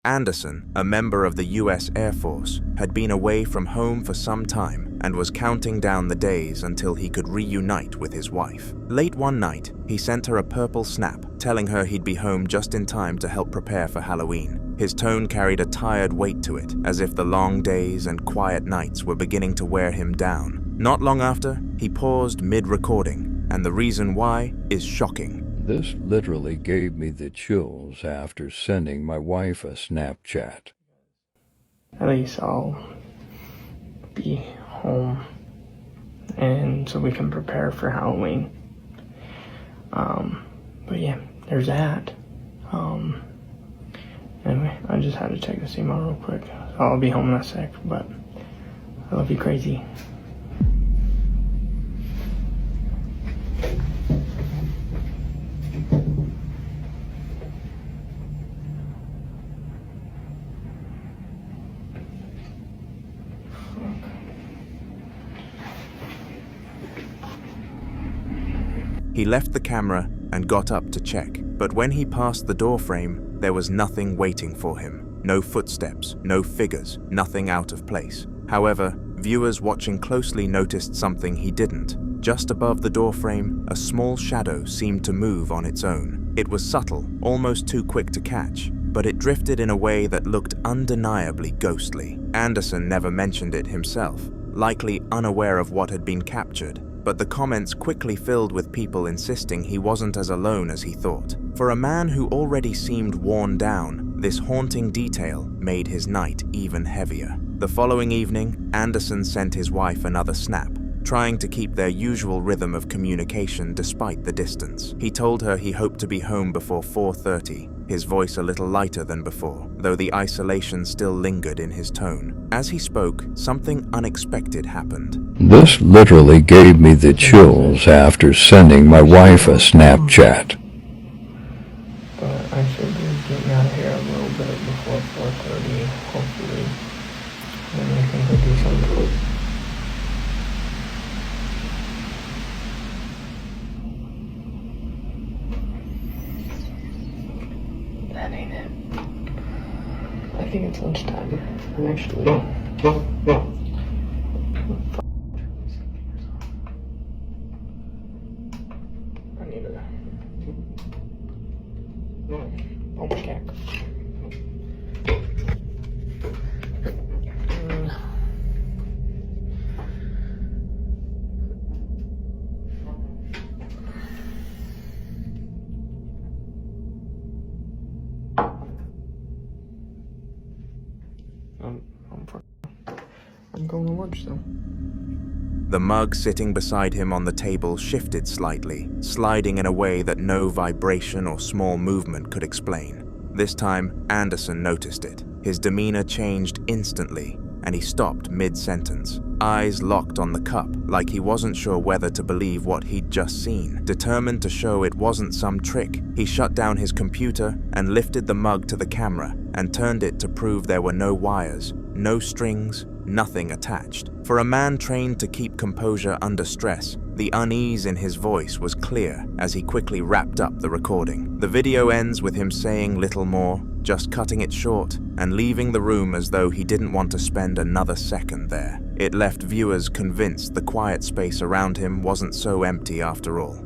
Anderson, a member of the US Air Force, had been away from home for some time and was counting down the days until he could reunite with his wife. Late one night, he sent her a purple snap, telling her he'd be home just in time to help prepare for Halloween. His tone carried a tired weight to it, as if the long days and quiet nights were beginning to wear him down. Not long after, he paused mid-recording, and the reason why is shocking. This literally gave me the chills after sending my wife a Snapchat. At least I'll be home, and so we can prepare for Halloween. But yeah, there's that. Anyway, I just had to check this email real quick. So I'll be home in a sec, but I love you crazy. He left the camera and got up to check, but when he passed the doorframe, there was nothing waiting for him. No footsteps, no figures, nothing out of place. However, viewers watching closely noticed something he didn't. Just above the doorframe, a small shadow seemed to move on its own. It was subtle, almost too quick to catch, but it drifted in a way that looked undeniably ghostly. Anderson never mentioned it himself, likely unaware of what had been captured, but the comments quickly filled with people insisting he wasn't as alone as he thought. For a man who already seemed worn down, this haunting detail made his night even heavier. The following evening, Anderson sent his wife another snap, trying to keep their usual rhythm of communication despite the distance. He told her he hoped to be home before 4:30, his voice a little lighter than before, though the isolation still lingered in his tone. As he spoke, something unexpected happened. This literally gave me the chills after sending my wife a Snapchat. But I should be getting out of here a little bit before 4:30, hopefully. And I think I'll do something. That ain't it. I think it's lunchtime. I'm actually... I need a... pump jack. I'm going to lunch though. The mug sitting beside him on the table shifted slightly, sliding in a way that no vibration or small movement could explain. This time, Anderson noticed it. His demeanor changed instantly, and he stopped mid-sentence, eyes locked on the cup, like he wasn't sure whether to believe what he'd just seen. Determined to show it wasn't some trick, he shut down his computer and lifted the mug to the camera and turned it to prove there were no wires, no strings, nothing attached. For a man trained to keep composure under stress, the unease in his voice was clear as he quickly wrapped up the recording. The video ends with him saying little more, just cutting it short and leaving the room as though he didn't want to spend another second there. It left viewers convinced the quiet space around him wasn't so empty after all.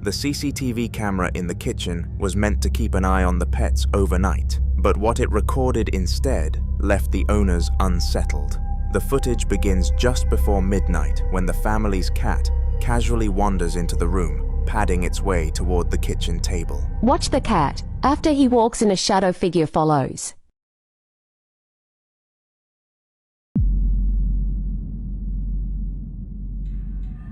The CCTV camera in the kitchen was meant to keep an eye on the pets overnight, but what it recorded instead left the owners unsettled. The footage begins just before midnight when the family's cat casually wanders into the room, padding its way toward the kitchen table. Watch the cat. After he walks in, a shadow figure follows.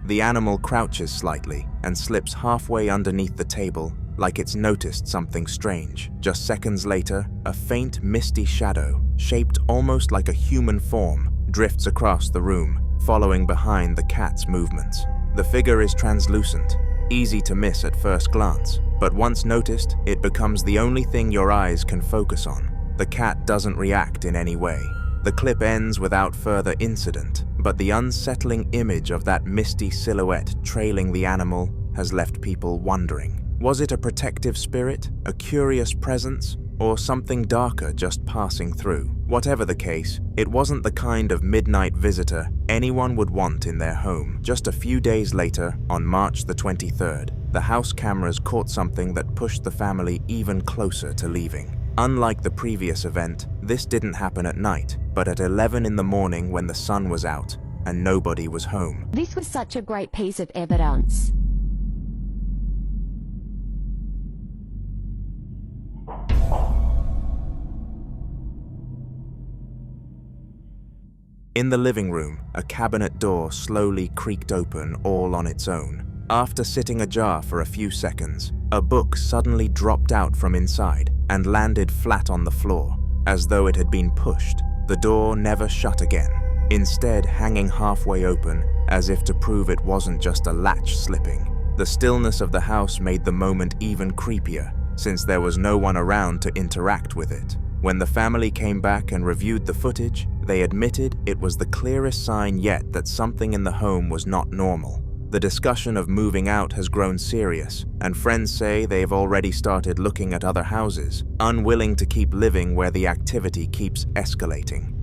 The animal crouches slightly and slips halfway underneath the table, like it's noticed something strange. Just seconds later, a faint, misty shadow, shaped almost like a human form, drifts across the room, following behind the cat's movements. The figure is translucent, easy to miss at first glance, but once noticed, it becomes the only thing your eyes can focus on. The cat doesn't react in any way. The clip ends without further incident, but the unsettling image of that misty silhouette trailing the animal has left people wondering. Was it a protective spirit, a curious presence, or something darker just passing through? Whatever the case, it wasn't the kind of midnight visitor anyone would want in their home. Just a few days later, on March the 23rd, the house cameras caught something that pushed the family even closer to leaving. Unlike the previous event, this didn't happen at night, but at 11 in the morning when the sun was out and nobody was home. This was such a great piece of evidence. In the living room, a cabinet door slowly creaked open all on its own. After sitting ajar for a few seconds, a book suddenly dropped out from inside and landed flat on the floor, as though it had been pushed. The door never shut again, instead hanging halfway open as if to prove it wasn't just a latch slipping. The stillness of the house made the moment even creepier, since there was no one around to interact with it. When the family came back and reviewed the footage, they admitted it was the clearest sign yet that something in the home was not normal. The discussion of moving out has grown serious, and friends say they've already started looking at other houses, unwilling to keep living where the activity keeps escalating.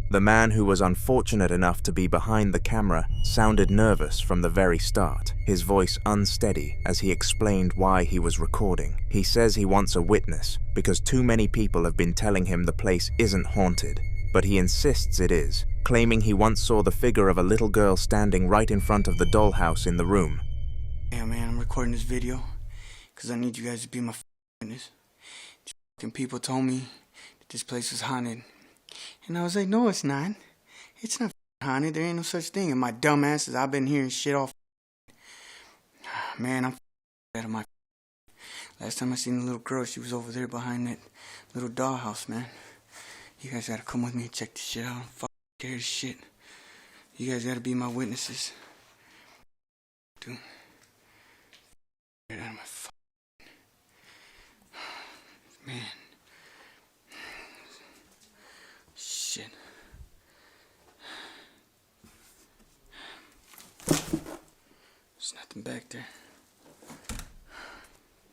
The man who was unfortunate enough to be behind the camera sounded nervous from the very start, his voice unsteady as he explained why he was recording. He says he wants a witness because too many people have been telling him the place isn't haunted, but he insists it is, claiming he once saw the figure of a little girl standing right in front of the dollhouse in the room. Yeah, man, I'm recording this video because I need you guys to be my witness. These people told me that this place was haunted. And I was like, no, it's not. It's not haunted. There ain't no such thing. And my dumb asses, I've been hearing shit off. Man, I'm out of my. Last time I seen the little girl, she was over there behind that little dollhouse, man. You guys gotta come with me and check this shit out. I'm scared as shit. You guys gotta be my witnesses. Dude. Get out of my man. Shit. There's nothing back there.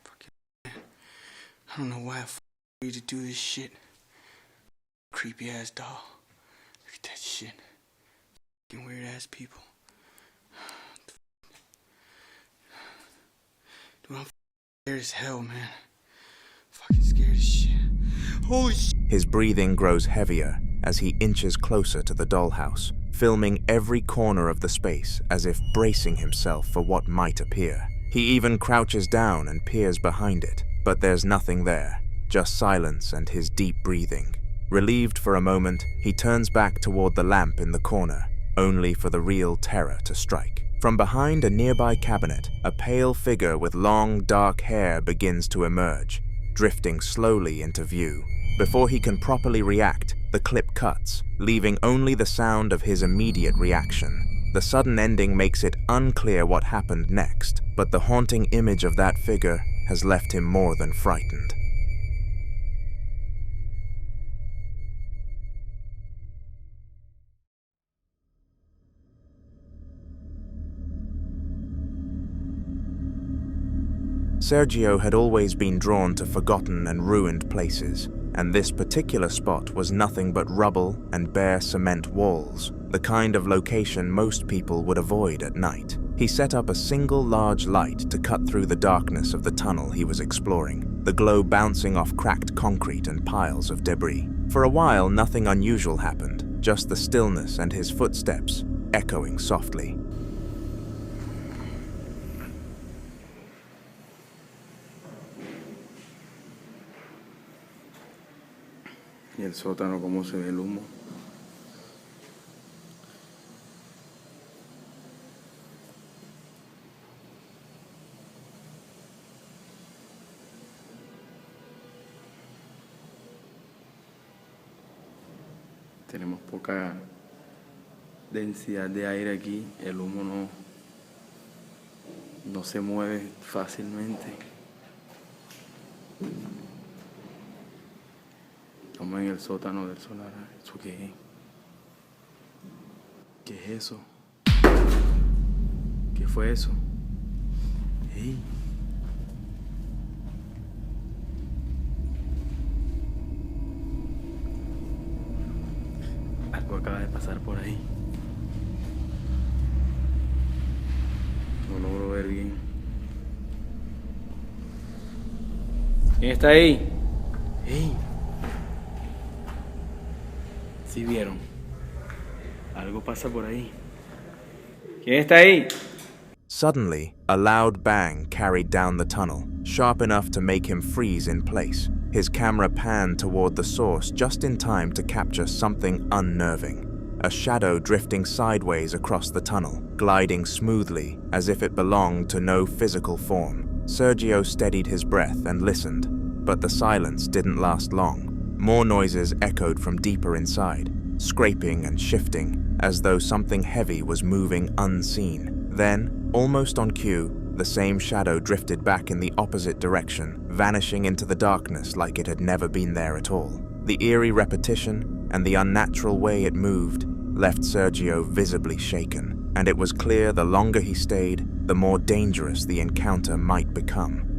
Fucking man. I don't know why I need to do this shit. Creepy ass doll. Look at that shit. Fucking weird ass people. Dude, I'm scared as hell, man. Fucking scared as shit. Holy shit. His breathing grows heavier as he inches closer to the dollhouse, filming every corner of the space as if bracing himself for what might appear. He even crouches down and peers behind it, but there's nothing there, just silence and his deep breathing. Relieved for a moment, he turns back toward the lamp in the corner, only for the real terror to strike. From behind a nearby cabinet, a pale figure with long, dark hair begins to emerge, drifting slowly into view. Before he can properly react, the clip cuts, leaving only the sound of his immediate reaction. The sudden ending makes it unclear what happened next, but the haunting image of that figure has left him more than frightened. Sergio had always been drawn to forgotten and ruined places, and this particular spot was nothing but rubble and bare cement walls, the kind of location most people would avoid at night. He set up a single large light to cut through the darkness of the tunnel he was exploring, the glow bouncing off cracked concrete and piles of debris. For a while, nothing unusual happened, just the stillness and his footsteps echoing softly. Y el sótano, cómo se ve el humo. Tenemos poca densidad de aire aquí, el humo no se mueve fácilmente. Estamos en el sótano del solar. ¿Eso qué es? ¿Qué es eso? ¿Qué fue eso? ¡Ey! Algo acaba de pasar por ahí. No logro ver bien. ¿Quién está ahí? ¡Ey! ¿Sí vieron? Algo pasa por ahí. ¿Quién está ahí? Suddenly, a loud bang carried down the tunnel, sharp enough to make him freeze in place. His camera panned toward the source just in time to capture something unnerving. A shadow drifting sideways across the tunnel, gliding smoothly as if it belonged to no physical form. Sergio steadied his breath and listened, but the silence didn't last long. More noises echoed from deeper inside, scraping and shifting, as though something heavy was moving unseen. Then, almost on cue, the same shadow drifted back in the opposite direction, vanishing into the darkness like it had never been there at all. The eerie repetition and the unnatural way it moved left Sergio visibly shaken, and it was clear the longer he stayed, the more dangerous the encounter might become.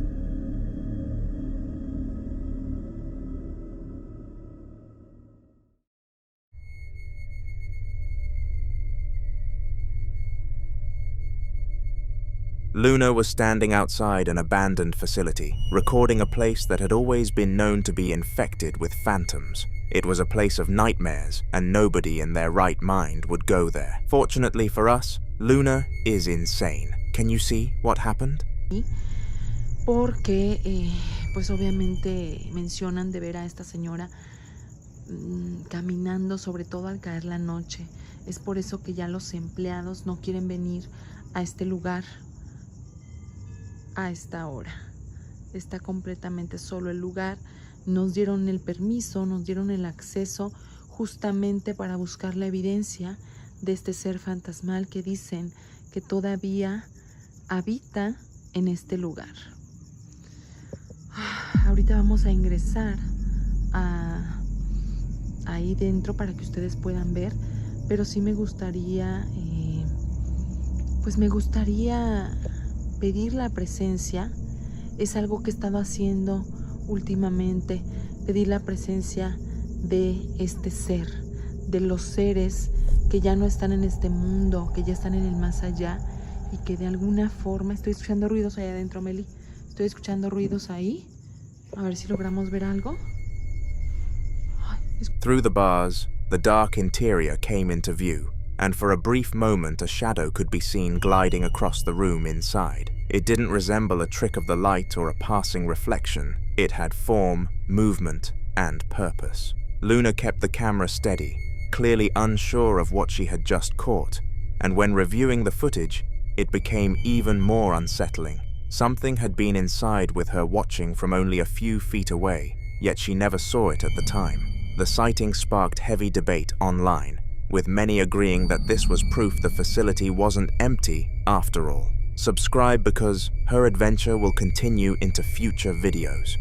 Luna was standing outside an abandoned facility, recording a place that had always been known to be infected with phantoms. It was a place of nightmares, and nobody in their right mind would go there. Fortunately for us, Luna is insane. Can you see what happened? Porque, pues obviamente mencionan de ver a esta señora caminando, sobre todo al caer la noche. Es por eso que ya los empleados no quieren venir a este lugar a esta hora. Está completamente solo el lugar. Nos dieron el permiso, nos dieron el acceso justamente para buscar la evidencia de este ser fantasmal que dicen que todavía habita en este lugar. Ahorita vamos a ingresar ahí dentro para que ustedes puedan ver, pero sí me gustaría, pedir la presencia. Es algo que he estado haciendo últimamente, pedir la presencia de este ser, de los seres que ya no están en este mundo, que ya están en el más allá y que de alguna forma... Estoy escuchando ruidos allá adentro, Meli. Estoy escuchando ruidos ahí. A ver si logramos ver algo. Through the bars, the dark interior came into view, and for a brief moment a shadow could be seen gliding across the room inside. It didn't resemble a trick of the light or a passing reflection. It had form, movement, and purpose. Luna kept the camera steady, clearly unsure of what she had just caught, and when reviewing the footage, it became even more unsettling. Something had been inside with her watching from only a few feet away, yet she never saw it at the time. The sighting sparked heavy debate online, with many agreeing that this was proof the facility wasn't empty after all. Subscribe because her adventure will continue into future videos.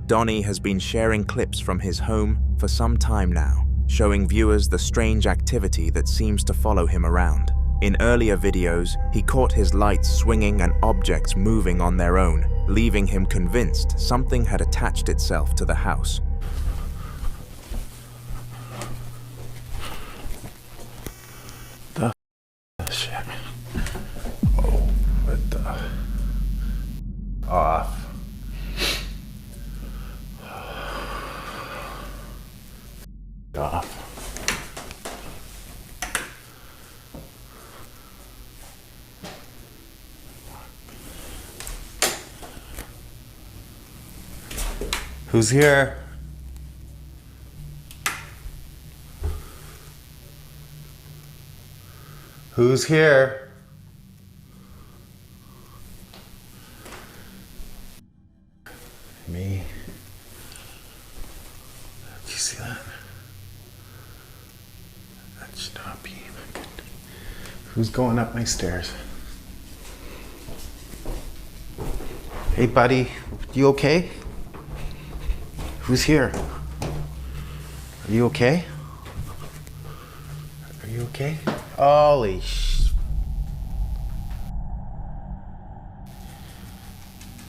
Donnie has been sharing clips from his home for some time now, showing viewers the strange activity that seems to follow him around. In earlier videos, he caught his lights swinging and objects moving on their own, leaving him convinced something had attached itself to the house. The shit. Oh, what the? Off. Off. Who's here? Who's here? me. Do you see that? That should not be good. Who's going up my stairs? Hey, buddy, you okay? Who's here? Are you okay? Are you okay? Holy sh...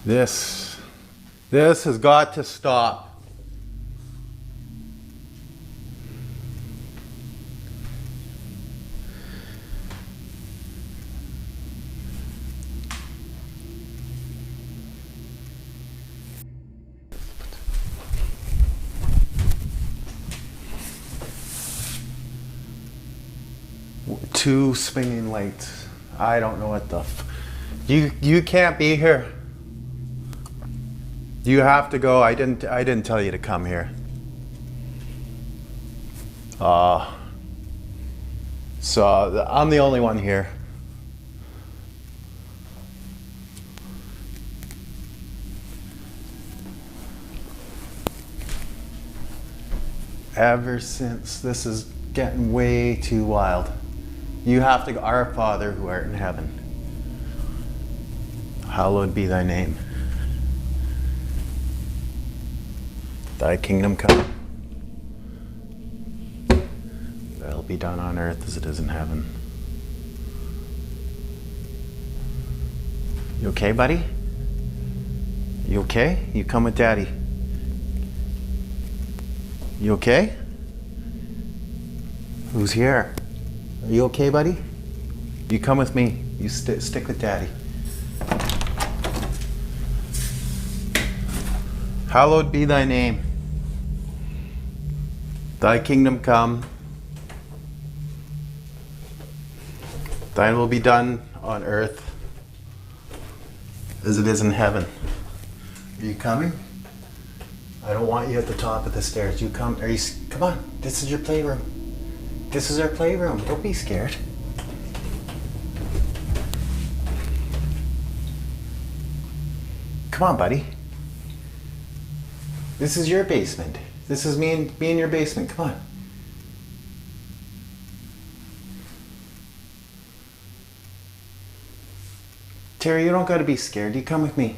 This has got to stop. Two swinging lights. I don't know what the you can't be here. You have to go. I didn't tell you to come here. So I'm the only one here. Ever since this is getting way too wild. You have to go. Our Father who art in heaven, hallowed be thy name. Thy kingdom come. That'll be done on earth as it is in heaven. You okay, buddy? You okay? You come with Daddy. You okay? Who's here? Are you okay, buddy? You come with me. You stick with Daddy. Hallowed be thy name. Thy kingdom come. Thine will be done on earth as it is in heaven. Are you coming? I don't want you at the top of the stairs. You come. Come on. This is your playroom. This is our playroom. Don't be scared. Come on, buddy. This is your basement. This is me and your basement. Come on. Terry, you don't got to be scared. You come with me.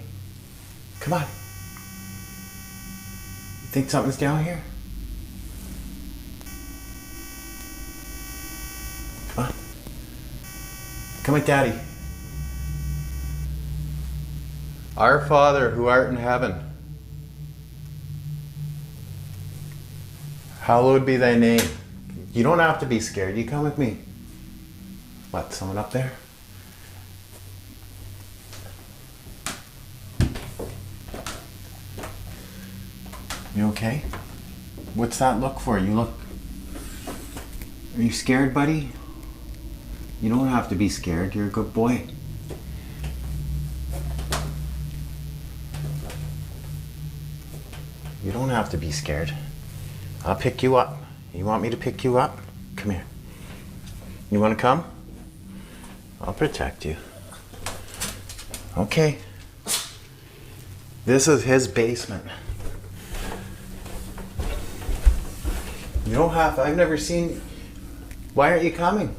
Come on. You think something's down here? Come on. Come with Daddy. Our Father who art in heaven, hallowed be thy name. You don't have to be scared. You come with me. What, someone up there? You okay? What's that look for? You look... Are you scared, buddy? You don't have to be scared. You're a good boy. You don't have to be scared. I'll pick you up. You want me to pick you up? Come here. You want to come? I'll protect you. Okay. This is his basement. You don't have, I've never seen, why aren't you coming?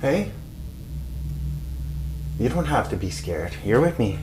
Hey? You don't have to be scared. You're with me.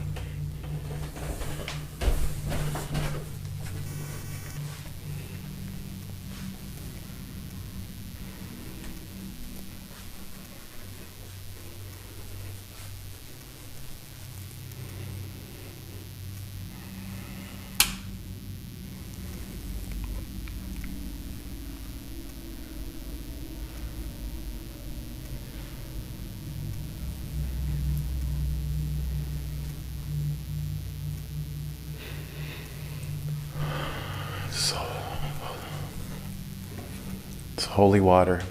It's holy water.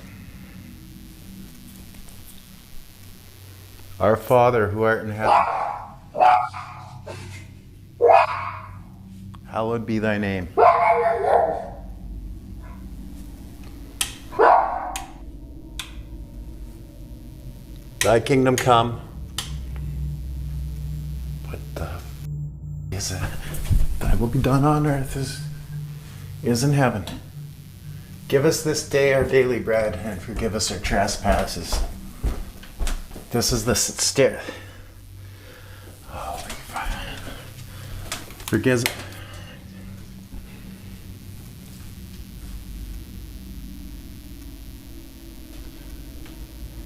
Our Father who art in heaven, hallowed be thy name. Thy kingdom come. What is thy will be done on earth as is in heaven. Give us this day our daily bread, and forgive us our trespasses. This is the stair. Holy fire. Forgive.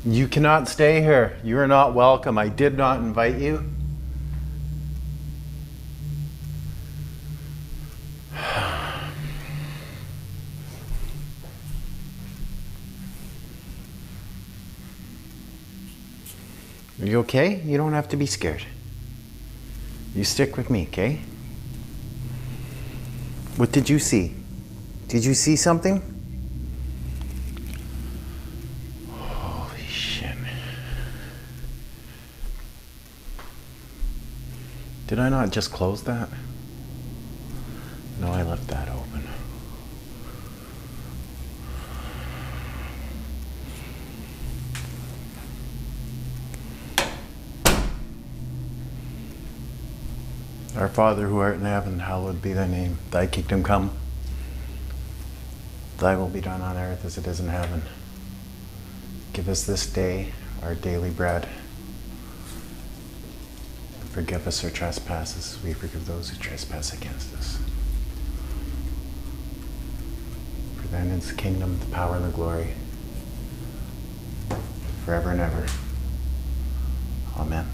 You cannot stay here. You are not welcome. I did not invite you. Are you okay? You don't have to be scared. You stick with me, okay? What did you see? Did you see something? Holy shit. Did I not just close that? No, I left that open. Our Father who art in heaven, hallowed be thy name. Thy kingdom come. Thy will be done on earth as it is in heaven. Give us this day our daily bread. And forgive us our trespasses as we forgive those who trespass against us. For thine is the kingdom, the power, and the glory, forever and ever. Amen.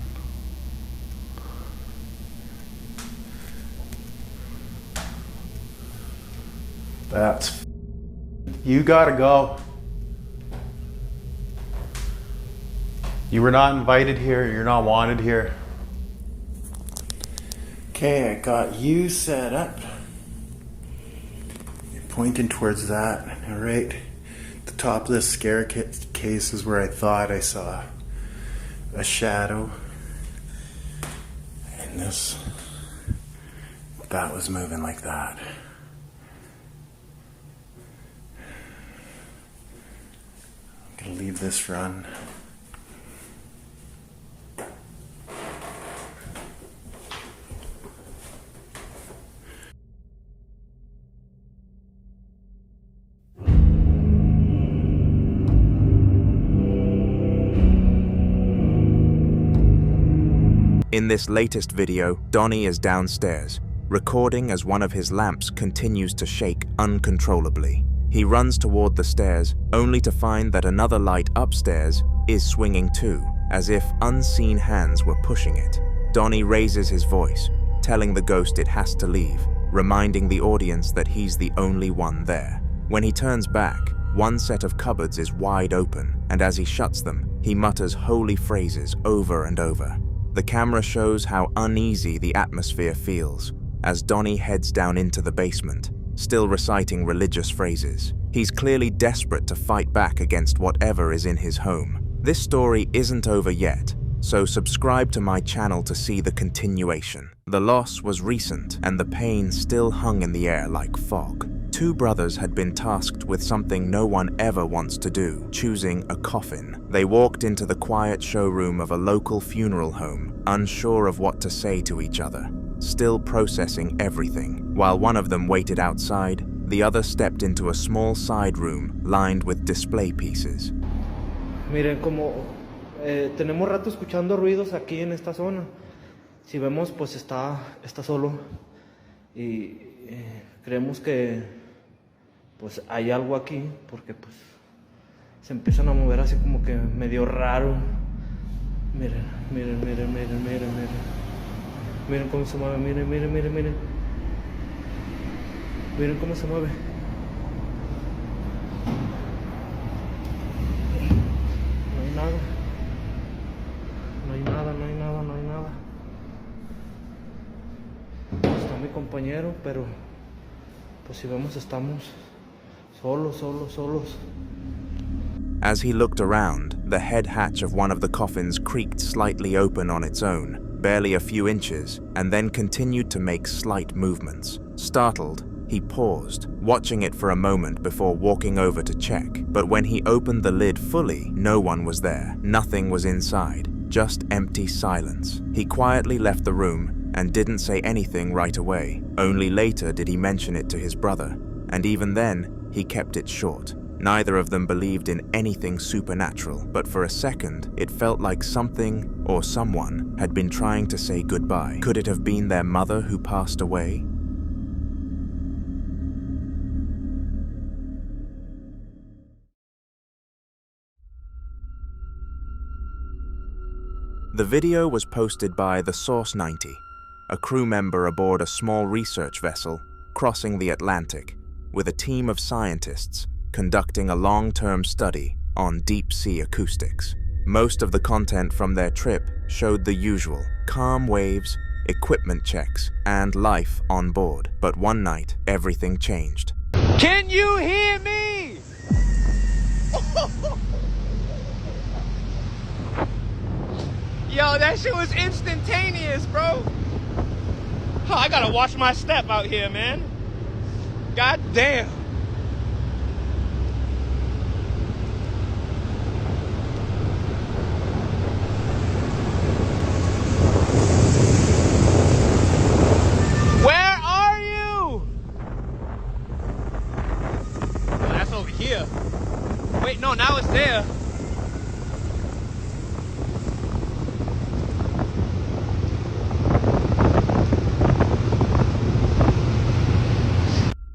That's... You gotta go. You were not invited here. You're not wanted here. Okay, I got you set up. You're pointing towards that. All right. The top of this scare case is where I thought I saw a shadow. And that was moving like that. I'm gonna leave this run. In this latest video, Donnie is downstairs, recording as one of his lamps continues to shake uncontrollably. He runs toward the stairs, only to find that another light upstairs is swinging too, as if unseen hands were pushing it. Donnie raises his voice, telling the ghost it has to leave, reminding the audience that he's the only one there. When he turns back, one set of cupboards is wide open, and as he shuts them, he mutters holy phrases over and over. The camera shows how uneasy the atmosphere feels, as Donnie heads down into the basement, still reciting religious phrases. He's clearly desperate to fight back against whatever is in his home. This story isn't over yet, so subscribe to my channel to see the continuation. The loss was recent, and the pain still hung in the air like fog. Two brothers had been tasked with something no one ever wants to do, choosing a coffin. They walked into the quiet showroom of a local funeral home, unsure of what to say to each other, still processing everything. While one of them waited outside, the other stepped into a small side room lined with display pieces. Miren, como tenemos rato escuchando ruidos aquí en esta zona. Si vemos, pues está solo. Y creemos que pues hay algo aquí, porque pues se empiezan a mover así como que medio raro. Miren, miren, miren, miren, miren, miren. Miren cómo se mueve, miren, miren, miren, miren. Miren cómo se mueve. No hay nada. No hay nada, no hay nada, no hay nada. Está mi compañero, pero pues si vemos estamos solos. As he looked around, the head hatch of one of the coffins creaked slightly open on its own, barely a few inches, and then continued to make slight movements. Startled, he paused, watching it for a moment before walking over to check. But when he opened the lid fully, no one was there. Nothing was inside, just empty silence. He quietly left the room and didn't say anything right away. Only later did he mention it to his brother, and even then, he kept it short. Neither of them believed in anything supernatural, but for a second, it felt like something or someone had been trying to say goodbye. Could it have been their mother who passed away? The video was posted by the Source 90, a crew member aboard a small research vessel crossing the Atlantic with a team of scientists conducting a long-term study on deep-sea acoustics. Most of the content from their trip showed the usual: calm waves, equipment checks, and life on board. But one night, everything changed. Can you hear me? Yo, that shit was instantaneous, bro. Oh, I gotta watch my step out here, man. God damn. Where are you? Oh, that's over here. Wait, no, now it's there.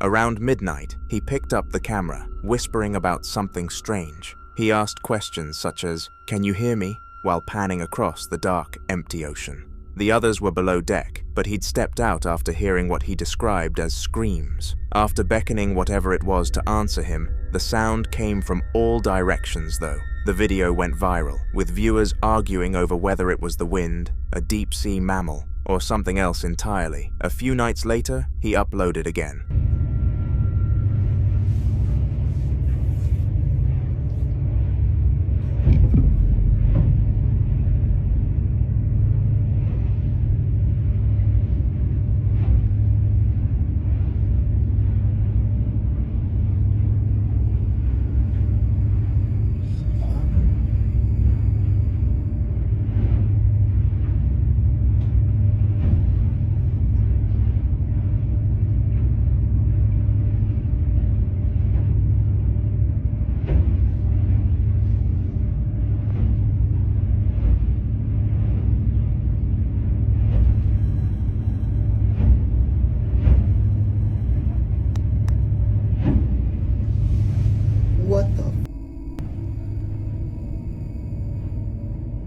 Around midnight, he picked up the camera, whispering about something strange. He asked questions such as, "Can you hear me?" while panning across the dark, empty ocean. The others were below deck, but he'd stepped out after hearing what he described as screams. After beckoning whatever it was to answer him, the sound came from all directions though. The video went viral, with viewers arguing over whether it was the wind, a deep-sea mammal, or something else entirely. A few nights later, he uploaded again.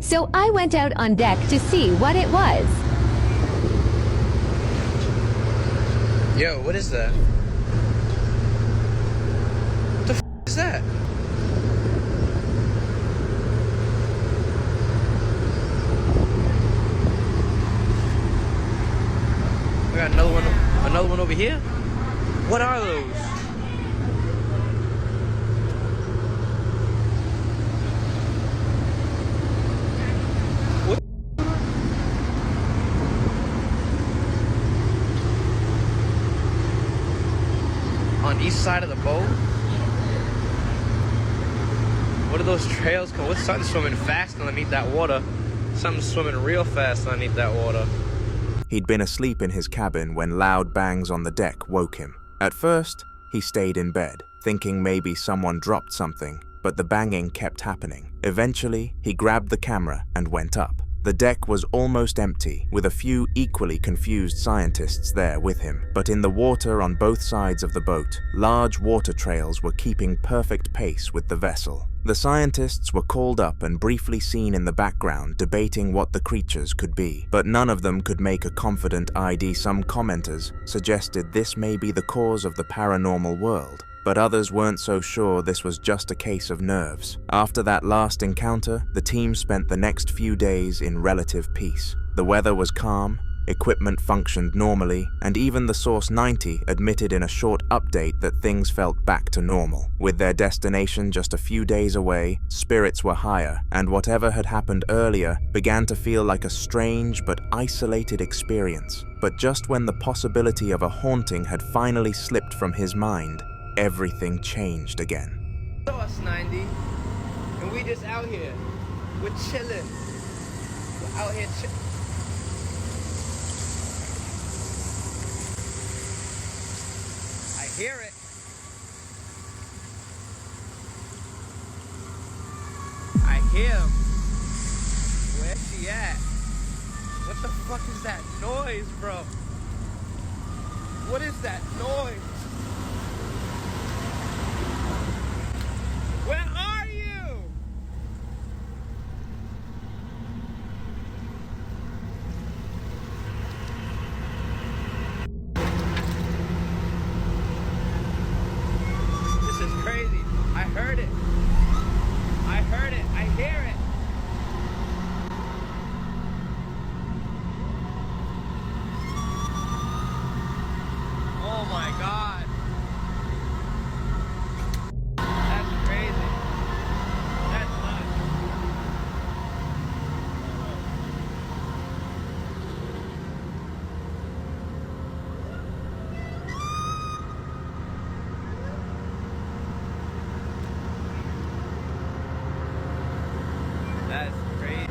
So I went out on deck to see what it was. Yo, what is that? What the f is that? We got another one over here? What are those? On each side of the boat? What are those trails called? What's something swimming fast underneath that water? Something swimming real fast underneath that water. He'd been asleep in his cabin when loud bangs on the deck woke him. At first, he stayed in bed, thinking maybe someone dropped something, but the banging kept happening. Eventually, he grabbed the camera and went up. The deck was almost empty, with a few equally confused scientists there with him. But in the water on both sides of the boat, large water trails were keeping perfect pace with the vessel. The scientists were called up and briefly seen in the background debating what the creatures could be, but none of them could make a confident ID. Some commenters suggested this may be the cause of the paranormal world, but others weren't so sure this was just a case of nerves. After that last encounter, the team spent the next few days in relative peace. The weather was calm, equipment functioned normally, and even the Source 90 admitted in a short update that things felt back to normal. With their destination just a few days away, spirits were higher, and whatever had happened earlier began to feel like a strange but isolated experience. But just when the possibility of a haunting had finally slipped from his mind, everything changed again. Source 90, and we just out here. We're chilling. We're out here chilling. hear it. I hear him. Where's she at? What the fuck is that noise, bro? What is that noise? Where are you? This is crazy. I heard it. I heard it. I hear it. Oh my God. That's crazy. That's nuts. That's crazy.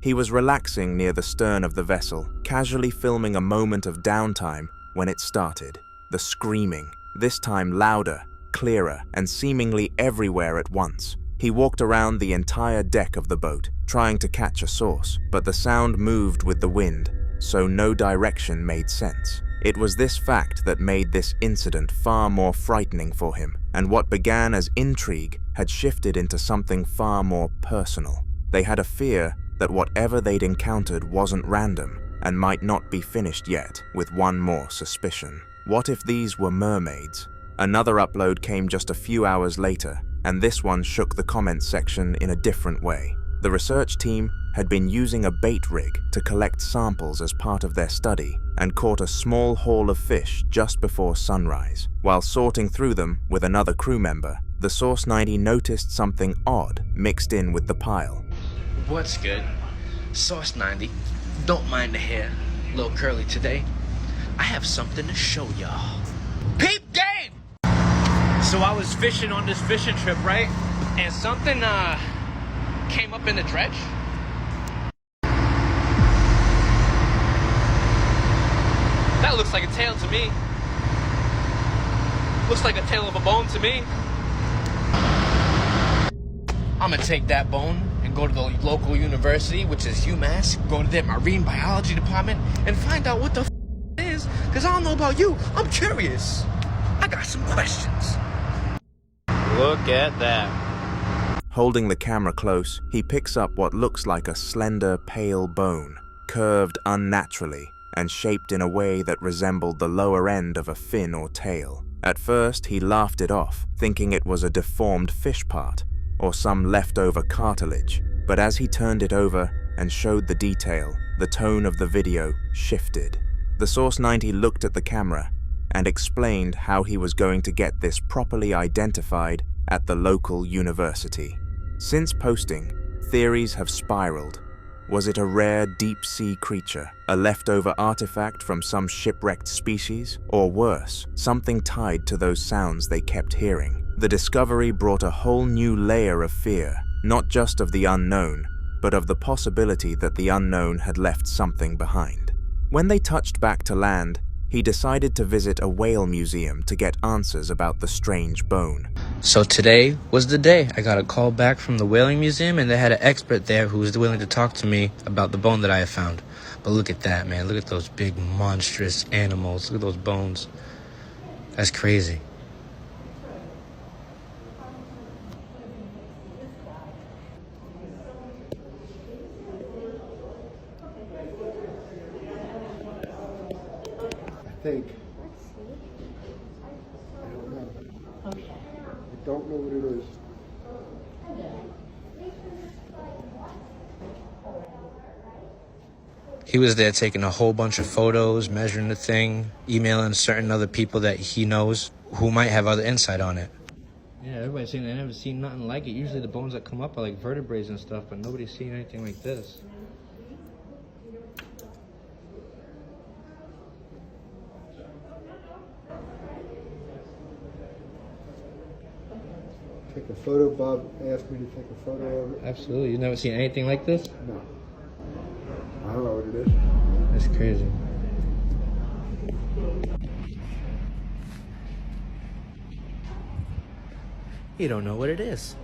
He was relaxing near the stern of the vessel, casually filming a moment of downtime when it started. The screaming, this time louder, clearer, and seemingly everywhere at once. He walked around the entire deck of the boat, trying to catch a source, but the sound moved with the wind, so no direction made sense. It was this fact that made this incident far more frightening for him, and what began as intrigue had shifted into something far more personal. They had a fear that whatever they'd encountered wasn't random and might not be finished yet, with one more suspicion. What if these were mermaids? Another upload came just a few hours later, and this one shook the comments section in a different way. The research team had been using a bait rig to collect samples as part of their study and caught a small haul of fish just before sunrise. While sorting through them with another crew member, the Source 90 noticed something odd mixed in with the pile. What's good? Source 90. Don't mind the hair. A little curly today. I have something to show y'all. Peep game! So I was fishing on this fishing trip, right? And something came up in the dredge. That looks like a tail to me. Looks like a tail of a bone to me. I'm gonna take that bone and go to the local university, which is UMass, go to their marine biology department, and find out what the it is, because I don't know about you, I'm curious. I got some questions. Look at that. Holding the camera close, he picks up what looks like a slender, pale bone, curved unnaturally and shaped in a way that resembled the lower end of a fin or tail. At first, he laughed it off, thinking it was a deformed fish part or some leftover cartilage, but as he turned it over and showed the detail, the tone of the video shifted. The Source 90 looked at the camera and explained how he was going to get this properly identified at the local university. Since posting, theories have spiraled. Was it a rare deep-sea creature, a leftover artifact from some shipwrecked species, or worse, something tied to those sounds they kept hearing? The discovery brought a whole new layer of fear, not just of the unknown, but of the possibility that the unknown had left something behind. When they touched back to land, he decided to visit a whale museum to get answers about the strange bone. So today was the day. I got a call back from the whaling museum, and they had an expert there who was willing to talk to me about the bone that I have found. But look at that, man. Look at those big monstrous animals. Look at those bones. That's crazy. I think. I don't know. Okay. I don't know what it is. He was there taking a whole bunch of photos, measuring the thing, emailing certain other people that he knows who might have other insight on it. Yeah, everybody's saying they never seen nothing like it. Usually the bones that come up are like vertebrae and stuff, but nobody's seen anything like this. Take a photo. Bob asked me to take a photo of it. Absolutely. You've never seen anything like this? No. I don't know what it is. That's crazy. You don't know what it is.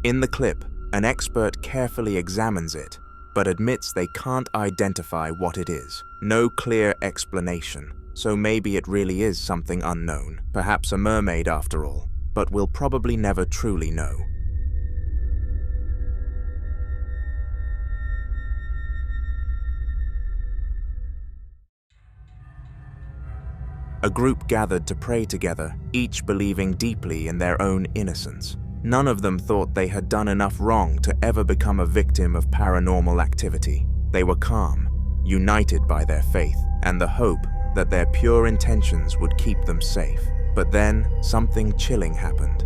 In the clip, an expert carefully examines it, but admits they can't identify what it is. No clear explanation, so maybe it really is something unknown, perhaps a mermaid after all, but we'll probably never truly know. A group gathered to pray together, each believing deeply in their own innocence. None of them thought they had done enough wrong to ever become a victim of paranormal activity. They were calm, united by their faith, and the hope that their pure intentions would keep them safe. But then, something chilling happened.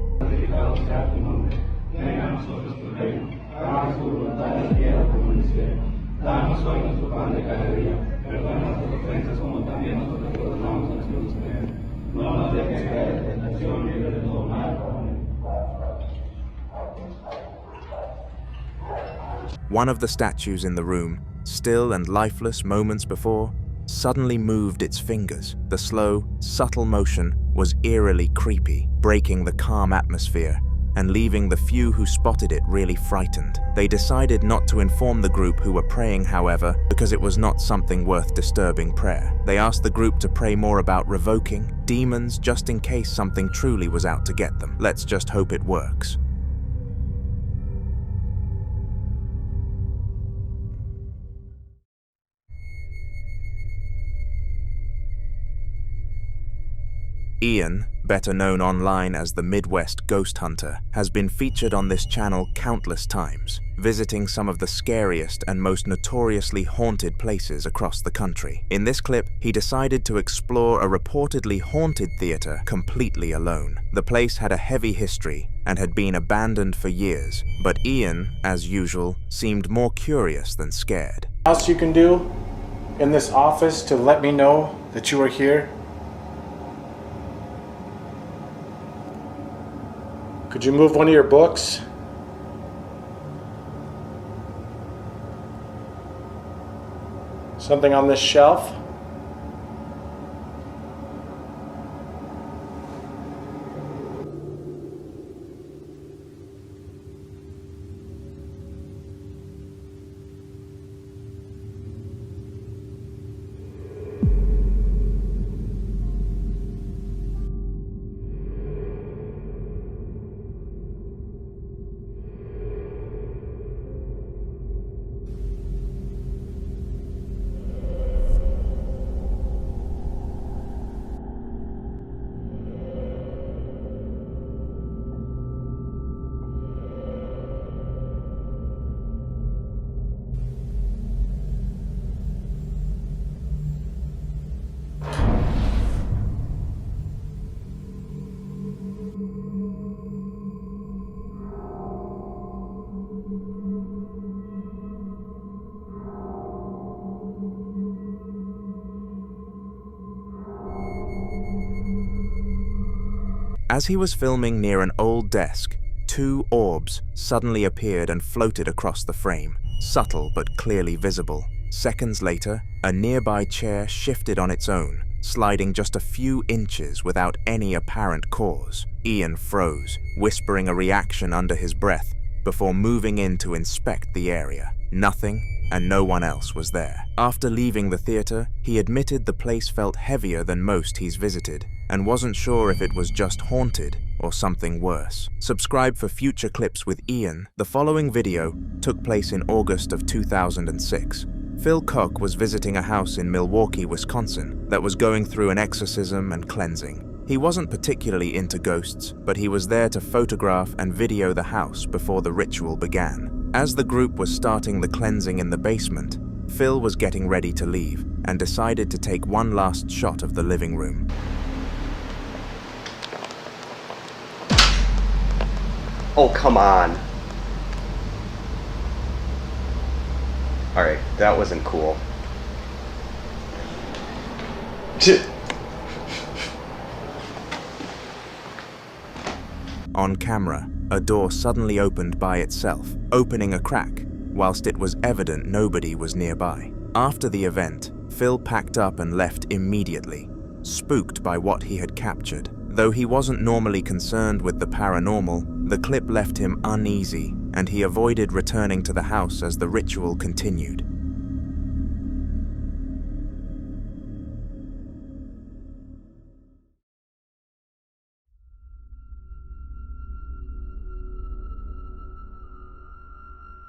One of the statues in the room, still and lifeless moments before, suddenly moved its fingers. The slow, subtle motion was eerily creepy, breaking the calm atmosphere and leaving the few who spotted it really frightened. They decided not to inform the group who were praying, however, because it was not something worth disturbing prayer. They asked the group to pray more about revoking demons just in case something truly was out to get them. Let's just hope it works. Ian, better known online as the Midwest Ghost Hunter, has been featured on this channel countless times, visiting some of the scariest and most notoriously haunted places across the country. In this clip, he decided to explore a reportedly haunted theater completely alone. The place had a heavy history and had been abandoned for years, but Ian, as usual, seemed more curious than scared. What else you can do in this office to let me know that you are here? Could you move one of your books? Something on this shelf? As he was filming near an old desk, two orbs suddenly appeared and floated across the frame, subtle but clearly visible. Seconds later, a nearby chair shifted on its own, sliding just a few inches without any apparent cause. Ian froze, whispering a reaction under his breath before moving in to inspect the area. Nothing and no one else was there. After leaving the theater, he admitted the place felt heavier than most he's visited, and wasn't sure if it was just haunted or something worse. Subscribe for future clips with Ian. The following video took place in August of 2006. Phil Koch was visiting a house in Milwaukee, Wisconsin that was going through an exorcism and cleansing. He wasn't particularly into ghosts, but he was there to photograph and video the house before the ritual began. As the group was starting the cleansing in the basement, Phil was getting ready to leave and decided to take one last shot of the living room. Oh, come on. Alright, that wasn't cool. On camera, a door suddenly opened by itself, opening a crack, whilst it was evident nobody was nearby. After the event, Phil packed up and left immediately, spooked by what he had captured. Though he wasn't normally concerned with the paranormal, the clip left him uneasy, and he avoided returning to the house as the ritual continued.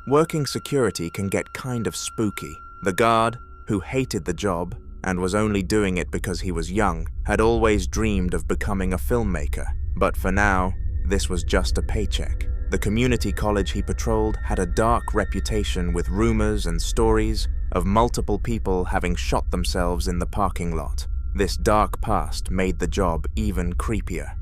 Working security can get kind of spooky. The guard, who hated the job and was only doing it because he was young, had always dreamed of becoming a filmmaker. But for now, this was just a paycheck. The community college he patrolled had a dark reputation with rumors and stories of multiple people having shot themselves in the parking lot. This dark past made the job even creepier.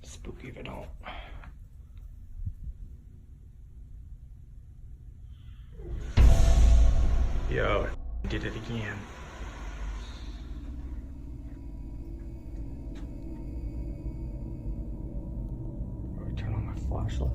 Spooky if I don't. Yo, did it again. Turn on my flashlight.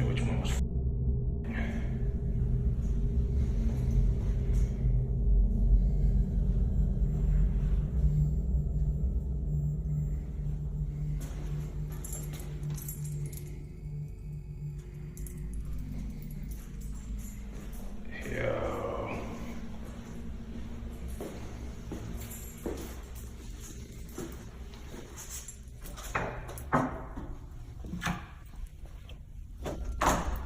Which one was yo.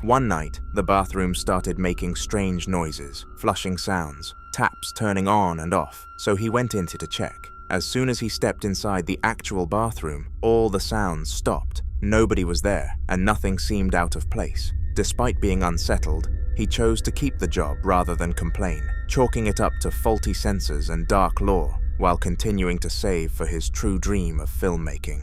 One night, the bathroom started making strange noises, flushing sounds, taps turning on and off, so he went in to check. As soon as he stepped inside the actual bathroom, all the sounds stopped. Nobody was there, and nothing seemed out of place. Despite being unsettled, he chose to keep the job rather than complain, chalking it up to faulty sensors and dark lore, while continuing to save for his true dream of filmmaking.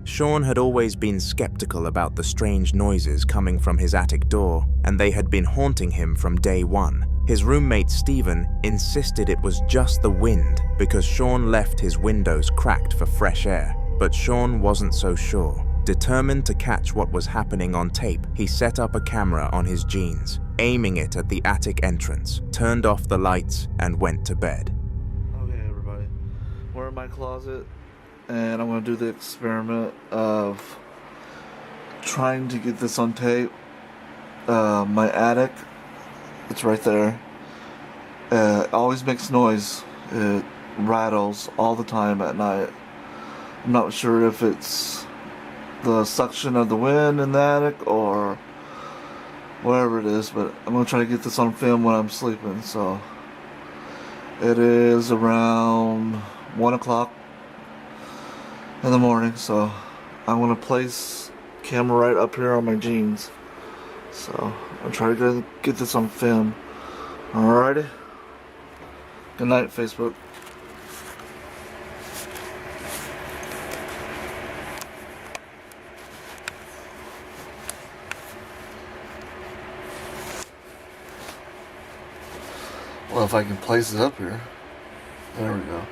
Sean had always been skeptical about the strange noises coming from his attic door, and they had been haunting him from day one. His roommate Stephen insisted it was just the wind because Sean left his windows cracked for fresh air, but Sean wasn't so sure. Determined to catch what was happening on tape, he set up a camera on his jeans, aiming it at the attic entrance, turned off the lights, and went to bed. Okay, everybody, we're in my closet, and I'm going to do the experiment of trying to get this on tape. My attic, it's right there. It always makes noise. It rattles all the time at night. I'm not sure if it's the suction of the wind in the attic or whatever it is, but I'm going to try to get this on film when I'm sleeping. So it is around 1 o'clock in the morning, so I'm going to place camera right up here on my jeans. So I'll try to get this on film. Alrighty. Good night, Facebook. Well, if I can place it up here. There we go.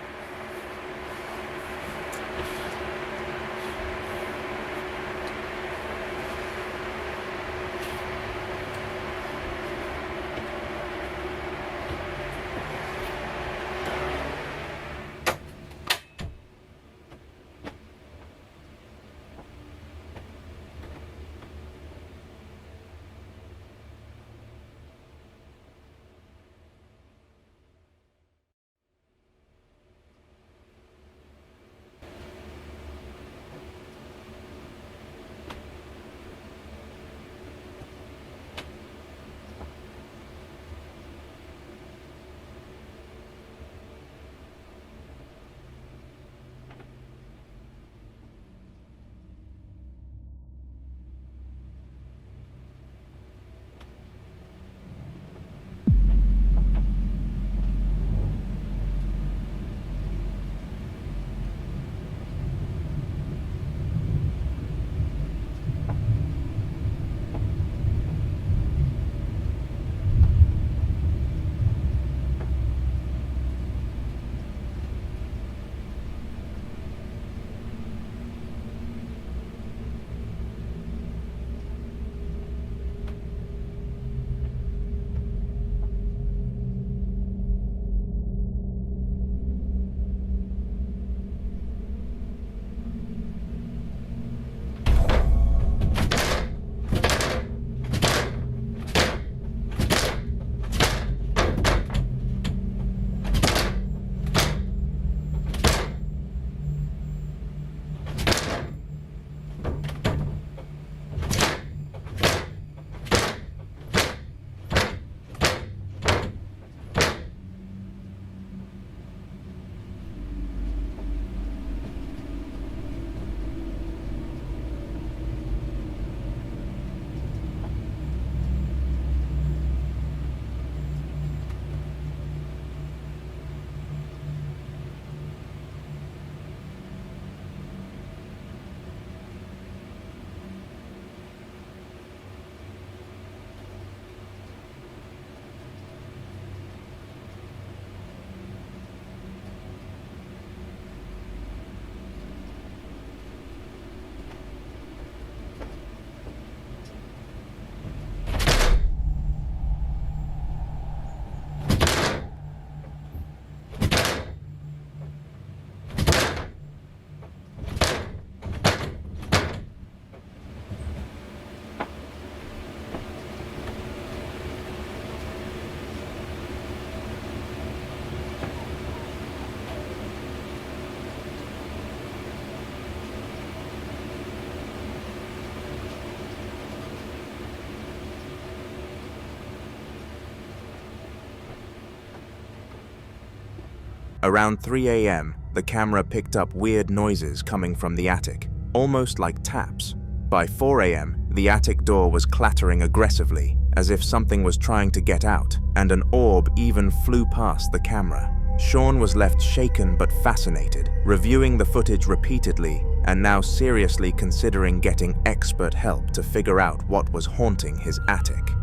Around 3 a.m., the camera picked up weird noises coming from the attic, almost like taps. By 4 a.m., the attic door was clattering aggressively, as if something was trying to get out, and an orb even flew past the camera. Sean was left shaken but fascinated, reviewing the footage repeatedly and now seriously considering getting expert help to figure out what was haunting his attic.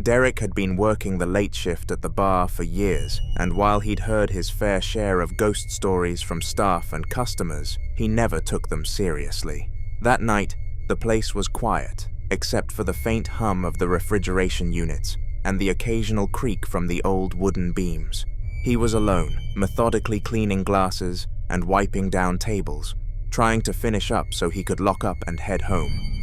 Derek had been working the late shift at the bar for years, and while he'd heard his fair share of ghost stories from staff and customers, he never took them seriously. That night, the place was quiet, except for the faint hum of the refrigeration units and the occasional creak from the old wooden beams. He was alone, methodically cleaning glasses and wiping down tables, trying to finish up so he could lock up and head home.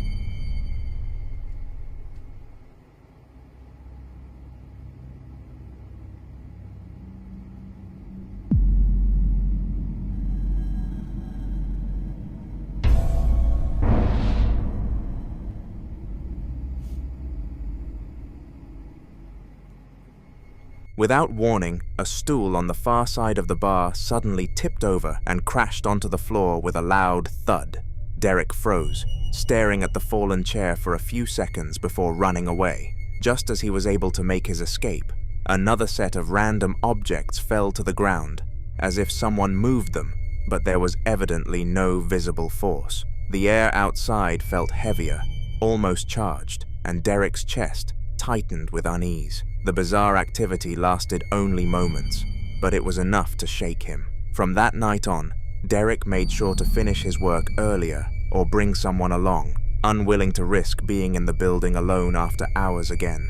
Without warning, a stool on the far side of the bar suddenly tipped over and crashed onto the floor with a loud thud. Derek froze, staring at the fallen chair for a few seconds before running away. Just as he was able to make his escape, another set of random objects fell to the ground, as if someone moved them, but there was evidently no visible force. The air outside felt heavier, almost charged, and Derek's chest tightened with unease. The bizarre activity lasted only moments, but it was enough to shake him. From that night on, Derek made sure to finish his work earlier or bring someone along, unwilling to risk being in the building alone after hours again.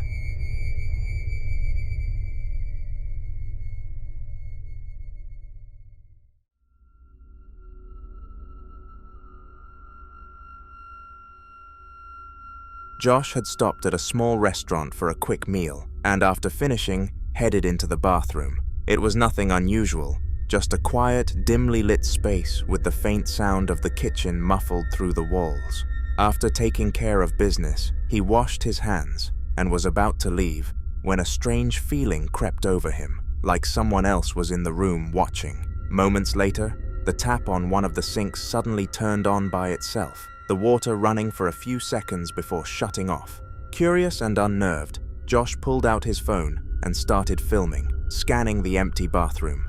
Josh had stopped at a small restaurant for a quick meal, and after finishing, headed into the bathroom. It was nothing unusual, just a quiet, dimly lit space with the faint sound of the kitchen muffled through the walls. After taking care of business, he washed his hands and was about to leave when a strange feeling crept over him, like someone else was in the room watching. Moments later, the tap on one of the sinks suddenly turned on by itself, the water running for a few seconds before shutting off. Curious and unnerved, Josh pulled out his phone and started filming, scanning the empty bathroom.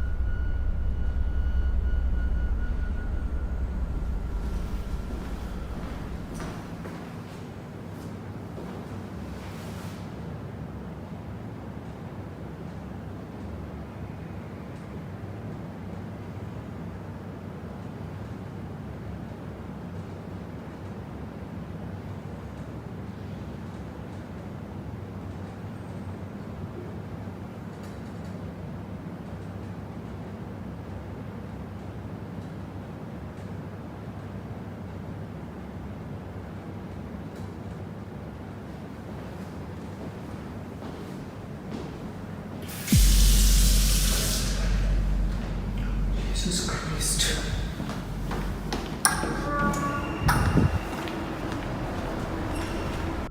Jesus Christ.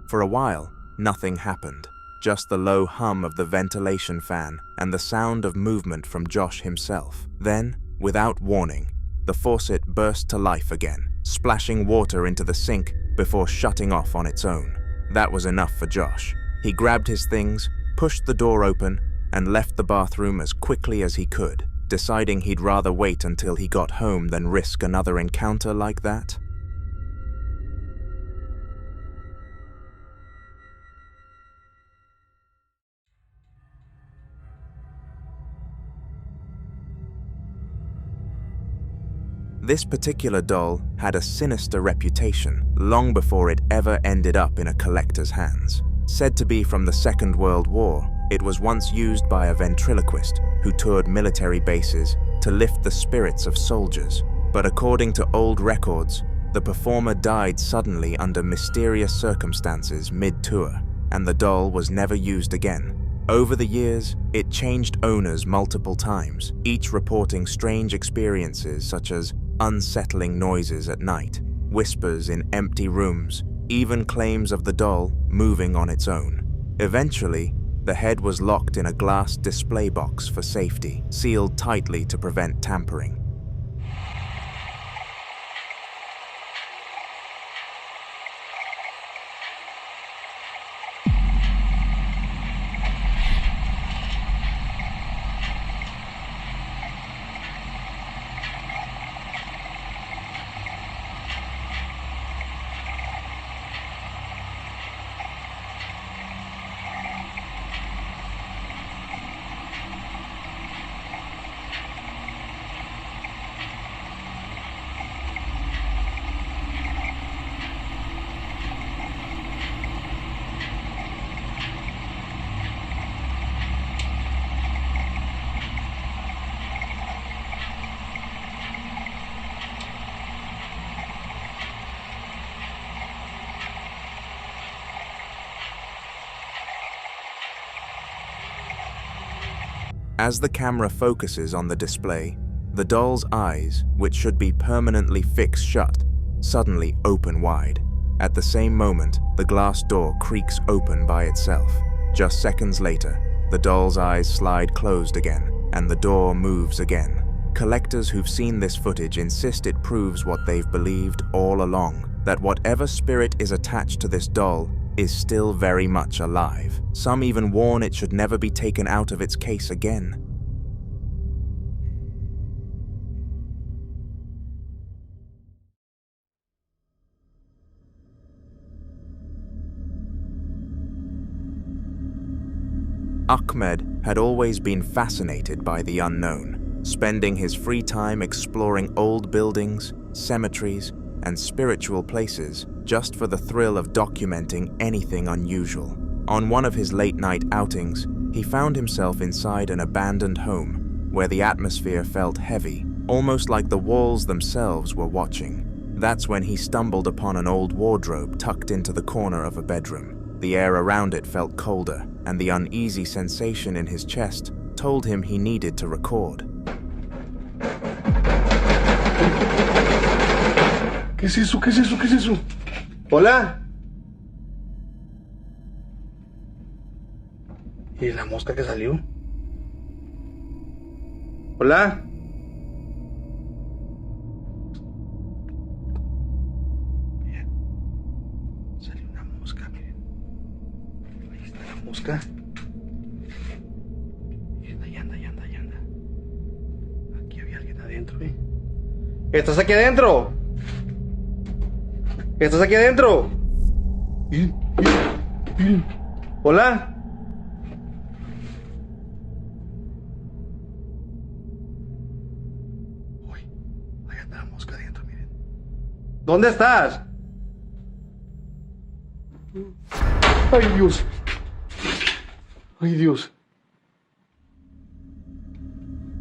For a while, nothing happened, just the low hum of the ventilation fan and the sound of movement from Josh himself. Then, without warning, the faucet burst to life again, splashing water into the sink before shutting off on its own. That was enough for Josh. He grabbed his things, pushed the door open, and left the bathroom as quickly as he could, deciding he'd rather wait until he got home than risk another encounter like that. This particular doll had a sinister reputation long before it ever ended up in a collector's hands. Said to be from the Second World War, it was once used by a ventriloquist who toured military bases to lift the spirits of soldiers. But according to old records, the performer died suddenly under mysterious circumstances mid-tour, and the doll was never used again. Over the years, it changed owners multiple times, each reporting strange experiences such as unsettling noises at night, whispers in empty rooms, even claims of the doll moving on its own. Eventually, the head was locked in a glass display box for safety, sealed tightly to prevent tampering. As the camera focuses on the display, the doll's eyes, which should be permanently fixed shut, suddenly open wide. At the same moment, the glass door creaks open by itself. Just seconds later, the doll's eyes slide closed again, and the door moves again. Collectors who've seen this footage insist it proves what they've believed all along, that whatever spirit is attached to this doll is still very much alive. Some even warn it should never be taken out of its case again. Ahmed had always been fascinated by the unknown, spending his free time exploring old buildings, cemeteries, and spiritual places just for the thrill of documenting anything unusual. On one of his late-night outings, he found himself inside an abandoned home where the atmosphere felt heavy, almost like the walls themselves were watching. That's when he stumbled upon an old wardrobe tucked into the corner of a bedroom. The air around it felt colder, and the uneasy sensation in his chest told him he needed to record. ¿Qué es eso? ¿Qué es eso? ¿Qué es eso? Hola. ¿Y la mosca que salió? Hola. Bien. Salió una mosca, miren. Ahí está la mosca. Miren, ahí anda, ahí anda, ahí anda. Aquí había alguien adentro, ¿eh? ¿Estás aquí adentro? ¿Estás aquí adentro? Hola. Uy, ahí anda la mosca adentro, miren. ¿Dónde estás? Ay, Dios. Ay, Dios.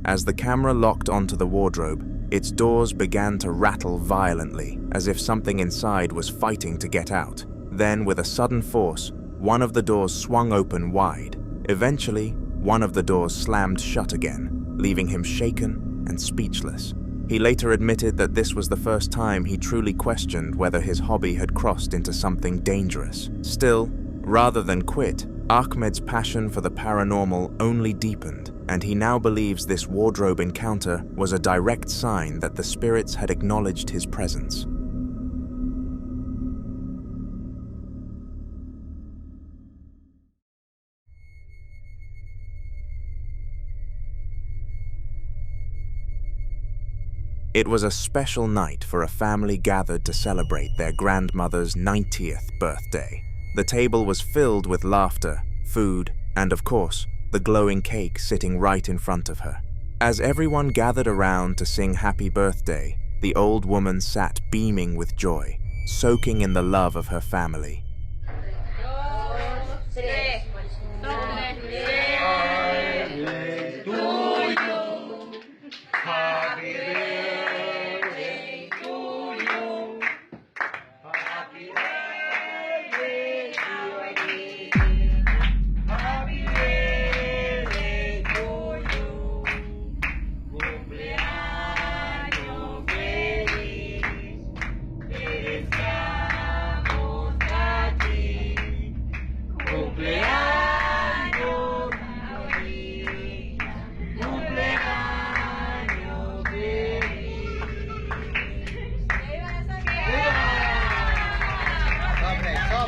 As the camera locked onto the wardrobe, its doors began to rattle violently, as if something inside was fighting to get out. Then, with a sudden force, one of the doors swung open wide. Eventually, one of the doors slammed shut again, leaving him shaken and speechless. He later admitted that this was the first time he truly questioned whether his hobby had crossed into something dangerous. Still, rather than quit, Ahmed's passion for the paranormal only deepened, and he now believes this wardrobe encounter was a direct sign that the spirits had acknowledged his presence. It was a special night for a family gathered to celebrate their grandmother's 90th birthday. The table was filled with laughter, food, and of course, the glowing cake sitting right in front of her. As everyone gathered around to sing happy birthday, the old woman sat beaming with joy, soaking in the love of her family.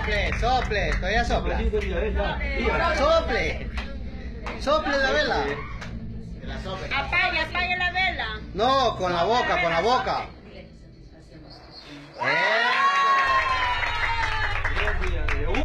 Sople, sople, todavía sopla. Sople. Sople la vela. Apague la vela. No, con la boca, con la boca.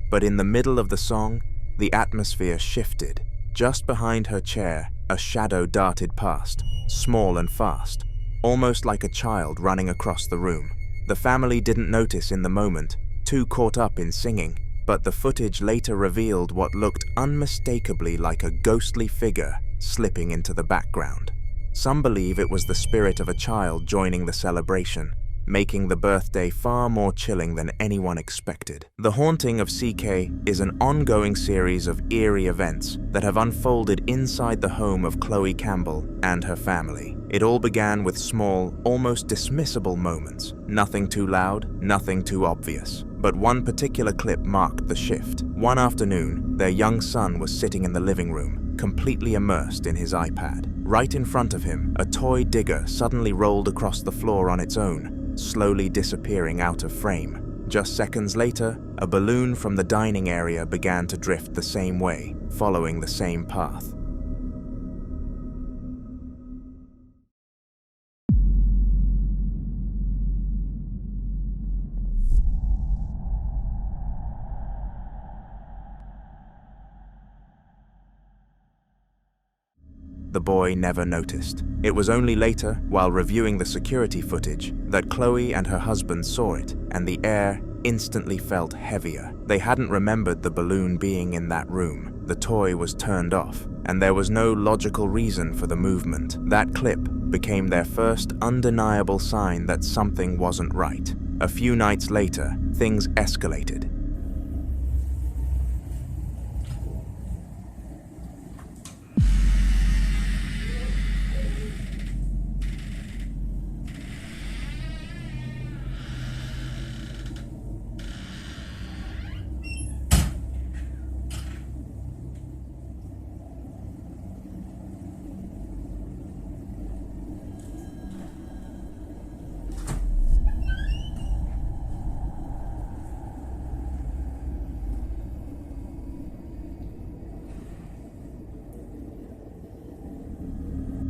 But in the middle of the song, the atmosphere shifted. Just behind her chair, a shadow darted past, small and fast, almost like a child running across the room. The family didn't notice in the moment, too caught up in singing, but the footage later revealed what looked unmistakably like a ghostly figure slipping into the background. Some believe it was the spirit of a child joining the celebration, making the birthday far more chilling than anyone expected. The haunting of CK is an ongoing series of eerie events that have unfolded inside the home of Chloe Campbell and her family. It all began with small, almost dismissible moments. Nothing too loud, nothing too obvious. But one particular clip marked the shift. One afternoon, their young son was sitting in the living room, completely immersed in his iPad. Right in front of him, a toy digger suddenly rolled across the floor on its own, slowly disappearing out of frame. Just seconds later, a balloon from the dining area began to drift the same way, following the same path. The boy never noticed. It was only later, while reviewing the security footage, that Chloe and her husband saw it, and the air instantly felt heavier. They hadn't remembered the balloon being in that room. The toy was turned off, and there was no logical reason for the movement. That clip became their first undeniable sign that something wasn't right. A few nights later, things escalated.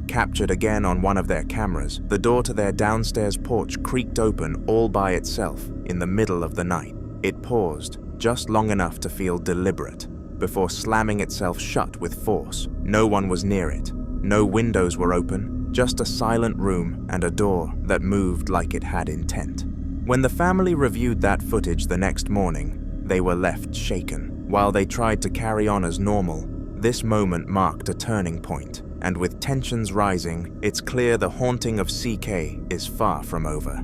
Captured again on one of their cameras, the door to their downstairs porch creaked open all by itself in the middle of the night. It paused, just long enough to feel deliberate, before slamming itself shut with force. No one was near it. No windows were open, just a silent room and a door that moved like it had intent. When the family reviewed that footage the next morning, they were left shaken. While they tried to carry on as normal, this moment marked a turning point. And with tensions rising, it's clear the haunting of CK is far from over.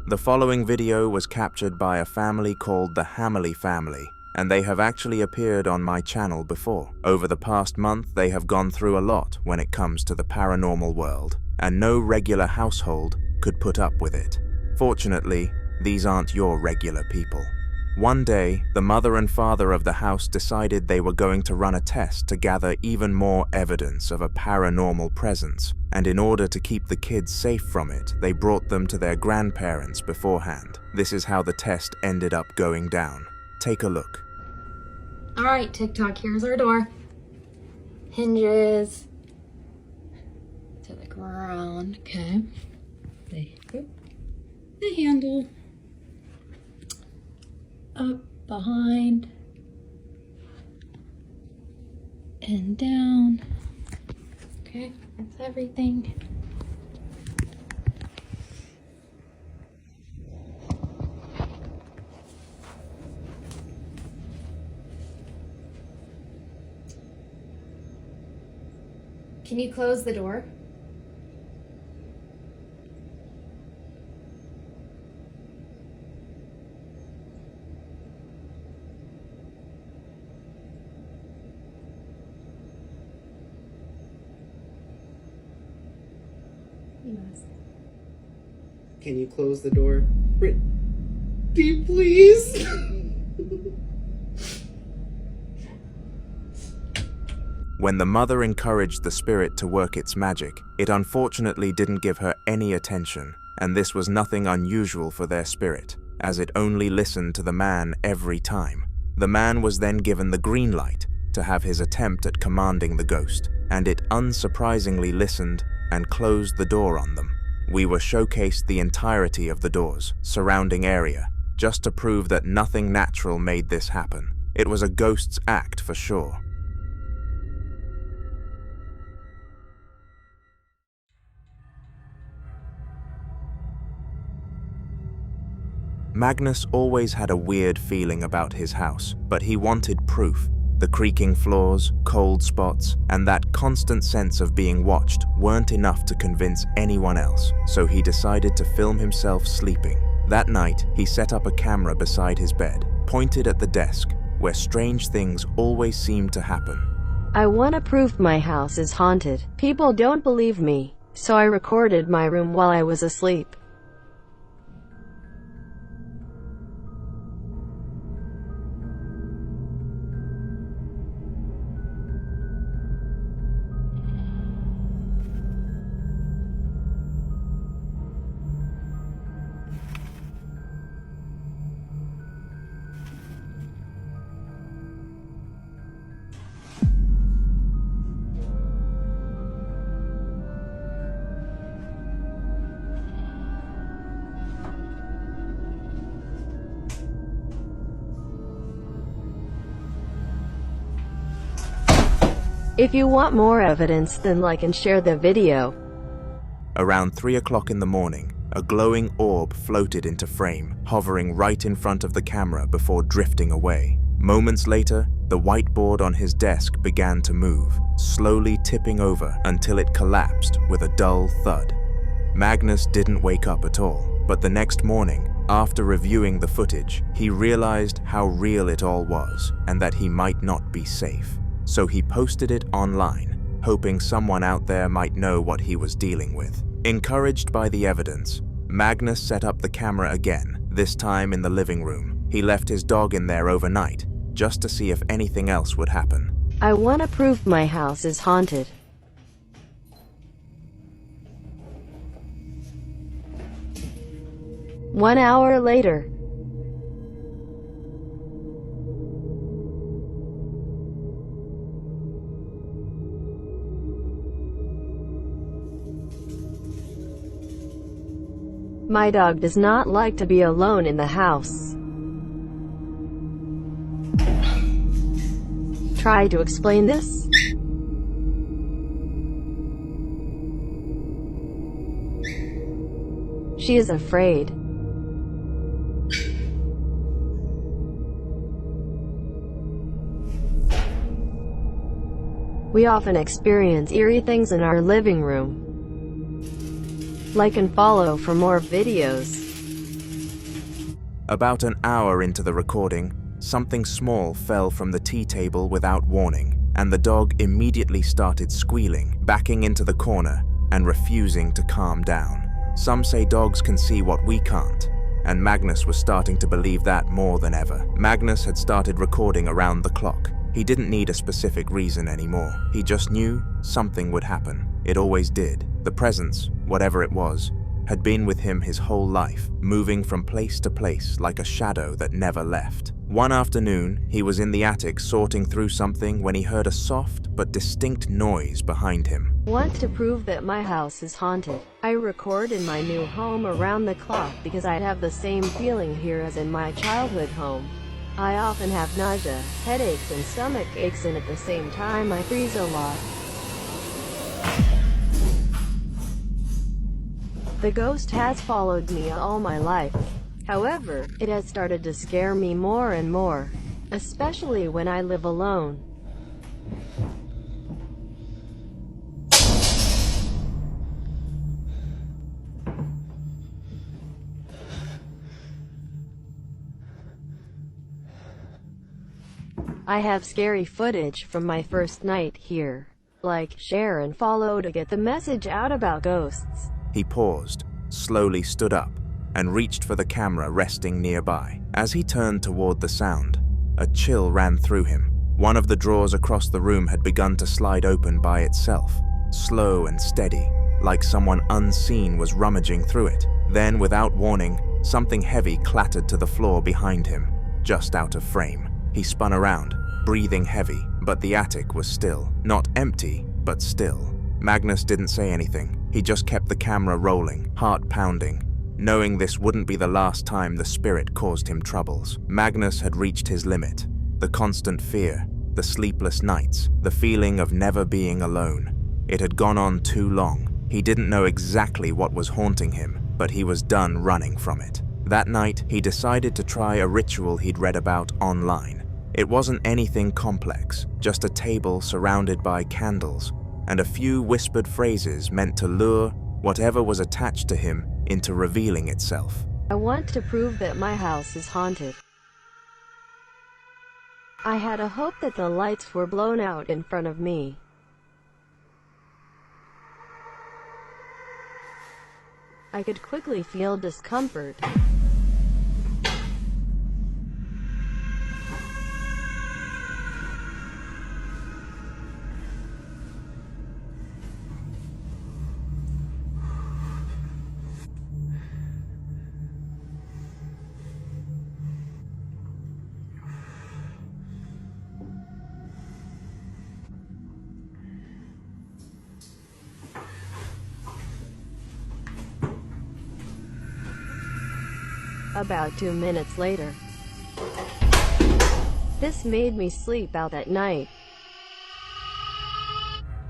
The following video was captured by a family called the Hammerly family, and they have actually appeared on my channel before. Over the past month, they have gone through a lot when it comes to the paranormal world, and no regular household could put up with it. Fortunately, these aren't your regular people. One day, the mother and father of the house decided they were going to run a test to gather even more evidence of a paranormal presence, and in order to keep the kids safe from it, they brought them to their grandparents beforehand. This is how the test ended up going down. Take a look. All right, TikTok, here's our door. Hinges to the ground. Okay. The handle up, behind, and down. Okay, that's everything. Can you close the door? Yes. Can you close the door? Brittany, please? When the mother encouraged the spirit to work its magic, it unfortunately didn't give her any attention, and this was nothing unusual for their spirit, as it only listened to the man every time. The man was then given the green light to have his attempt at commanding the ghost, and it unsurprisingly listened and closed the door on them. We were showcased the entirety of the door's surrounding area, just to prove that nothing natural made this happen. It was a ghost's act for sure. Magnus always had a weird feeling about his house, but he wanted proof. The creaking floors, cold spots, and that constant sense of being watched weren't enough to convince anyone else, so he decided to film himself sleeping. That night, he set up a camera beside his bed, pointed at the desk, where strange things always seemed to happen. I want to prove my house is haunted. People don't believe me, so I recorded my room while I was asleep. If you want more evidence, then like and share the video. Around 3 o'clock in the morning, a glowing orb floated into frame, hovering right in front of the camera before drifting away. Moments later, the whiteboard on his desk began to move, slowly tipping over until it collapsed with a dull thud. Magnus didn't wake up at all, but the next morning, after reviewing the footage, he realized how real it all was and that he might not be safe. So he posted it online, hoping someone out there might know what he was dealing with. Encouraged by the evidence, Magnus set up the camera again, this time in the living room. He left his dog in there overnight, just to see if anything else would happen. I want to prove my house is haunted. One hour later. My dog does not like to be alone in the house. Try to explain this? She is afraid. We often experience eerie things in our living room. Like and follow for more videos. About an hour into the recording, something small fell from the tea table without warning, and the dog immediately started squealing, backing into the corner, and refusing to calm down. Some say dogs can see what we can't, and Magnus was starting to believe that more than ever. Magnus had started recording around the clock. He didn't need a specific reason anymore. He just knew something would happen. It always did. The presence, whatever it was, had been with him his whole life, moving from place to place like a shadow that never left. One afternoon, he was in the attic sorting through something when he heard a soft but distinct noise behind him. Want to prove that my house is haunted. I record in my new home around the clock because I have the same feeling here as in my childhood home. I often have nausea, headaches, and stomach aches, and at the same time I freeze a lot. The ghost has followed me all my life. However, it has started to scare me more and more, especially when I live alone. I have scary footage from my first night here. Like, share, and follow to get the message out about ghosts. He paused, slowly stood up, and reached for the camera resting nearby. As he turned toward the sound, a chill ran through him, One of the drawers across the room had begun to slide open by itself, slow and steady, like someone unseen was rummaging through it. Then, without warning, something heavy clattered to the floor behind him, just out of frame. He spun around, breathing heavy, but the attic was still. Not empty, but still. Magnus didn't say anything. He just kept the camera rolling, heart pounding, knowing this wouldn't be the last time the spirit caused him troubles. Magnus had reached his limit. The constant fear, the sleepless nights, the feeling of never being alone. It had gone on too long. He didn't know exactly what was haunting him, but he was done running from it. That night, he decided to try a ritual he'd read about online. It wasn't anything complex, just a table surrounded by candles, and a few whispered phrases meant to lure whatever was attached to him into revealing itself. I want to prove that my house is haunted. I had a hope that the lights were blown out in front of me. I could quickly feel discomfort. About 2 minutes later. This made me sleep out at night.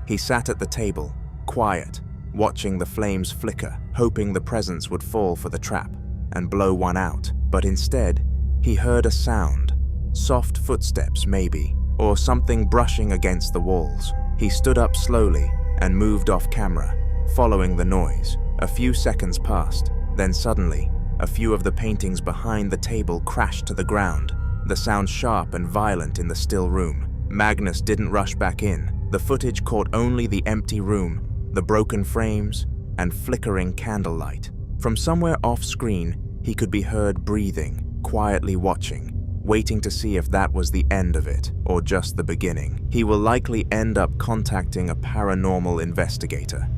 He sat at the table, quiet, watching the flames flicker, hoping the presence would fall for the trap and blow one out. But instead, he heard a sound, soft footsteps maybe, or something brushing against the walls. He stood up slowly and moved off camera, following the noise. A few seconds passed, then suddenly, a few of the paintings behind the table crashed to the ground, the sound sharp and violent in the still room. Magnus didn't rush back in. The footage caught only the empty room, the broken frames, and flickering candlelight. From somewhere off-screen, he could be heard breathing, quietly watching, waiting to see if that was the end of it, or just the beginning. He will likely end up contacting a paranormal investigator.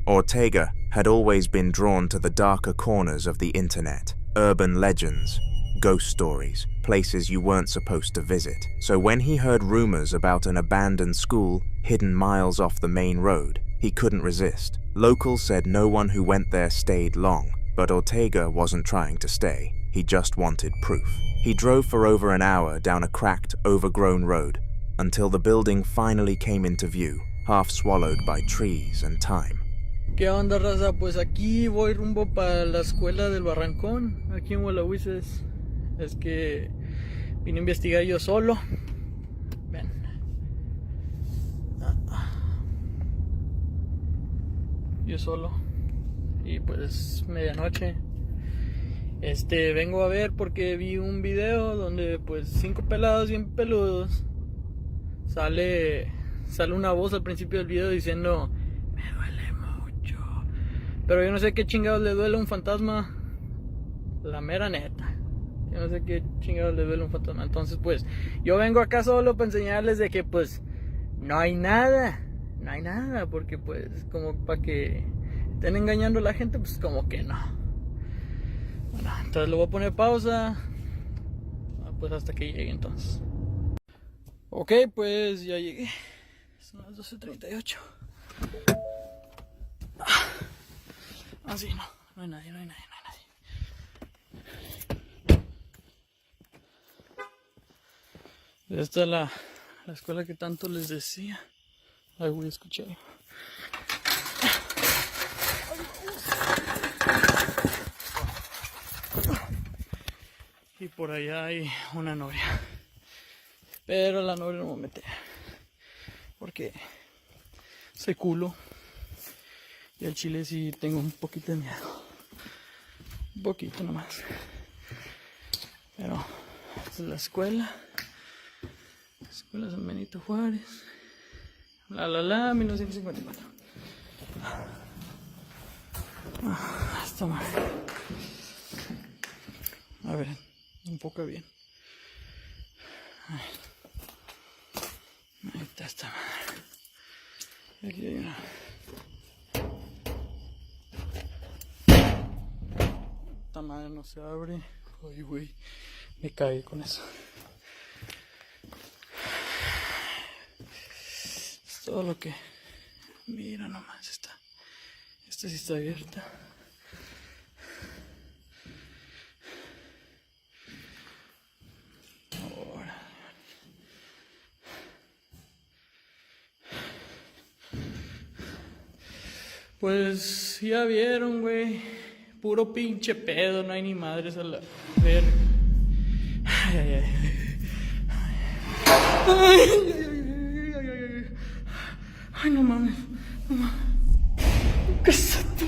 Ortega had always been drawn to the darker corners of the internet, urban legends, ghost stories, places you weren't supposed to visit. So when he heard rumors about an abandoned school hidden miles off the main road, he couldn't resist. Locals said no one who went there stayed long, but Ortega wasn't trying to stay. He just wanted proof. He drove for over an hour down a cracked, overgrown road until the building finally came into view, half swallowed by trees and time. ¿Qué onda, raza? Pues aquí voy rumbo para la escuela del Barrancón, aquí en Huelahuises. Es que vine a investigar yo solo. Ven. Yo solo. Y pues medianoche. Vengo a ver porque vi un video donde pues 5 pelados bien peludos. Sale una voz al principio del video diciendo: me duele mucho. Pero yo no sé qué chingados le duele a un fantasma. La mera neta. Yo no sé qué chingados le duele a un fantasma. Entonces pues yo vengo acá solo para enseñarles de que pues no hay nada. No hay nada. Porque pues como para que estén engañando a la gente, pues como que no. Bueno, entonces le voy a poner pausa. Pues hasta que llegue entonces. Ok, pues ya llegué. Son las 12:38. Ah, sí, no hay nadie. Esta es la escuela que tanto les decía. Ay, voy a escuchar. Y por allá hay una novia. Pero la novia no me voy a meter. Porque soy culo. Y al chile sí tengo un poquito de miedo. Un poquito nomás. Pero esta es la escuela. La escuela San Benito Juárez. 1954. Esta madre. A ver, enfoca bien. Ahí está esta madre. Y aquí hay una. Esta madre no se abre. Ay, güey. Me cagué con eso. Es todo lo que... Mira nomás, esta sí está abierta. Ahora. Pues ya vieron, güey. Puro pinche pedo, no hay ni madres a la verga. Ay, ay, ay. Ay, ay, ay, ay, ay. Ay, no mames. No mames. ¿Qué es esto?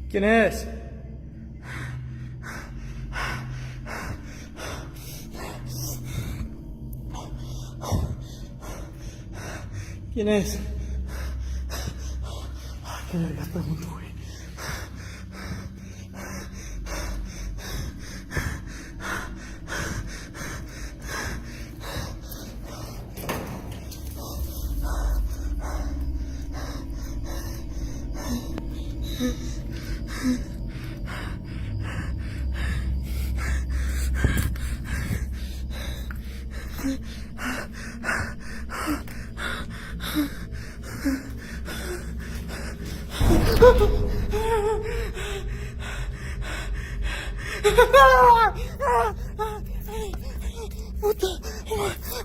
¿Quién es? ¿Quién es? ¿Qué vergas pregunto, güey?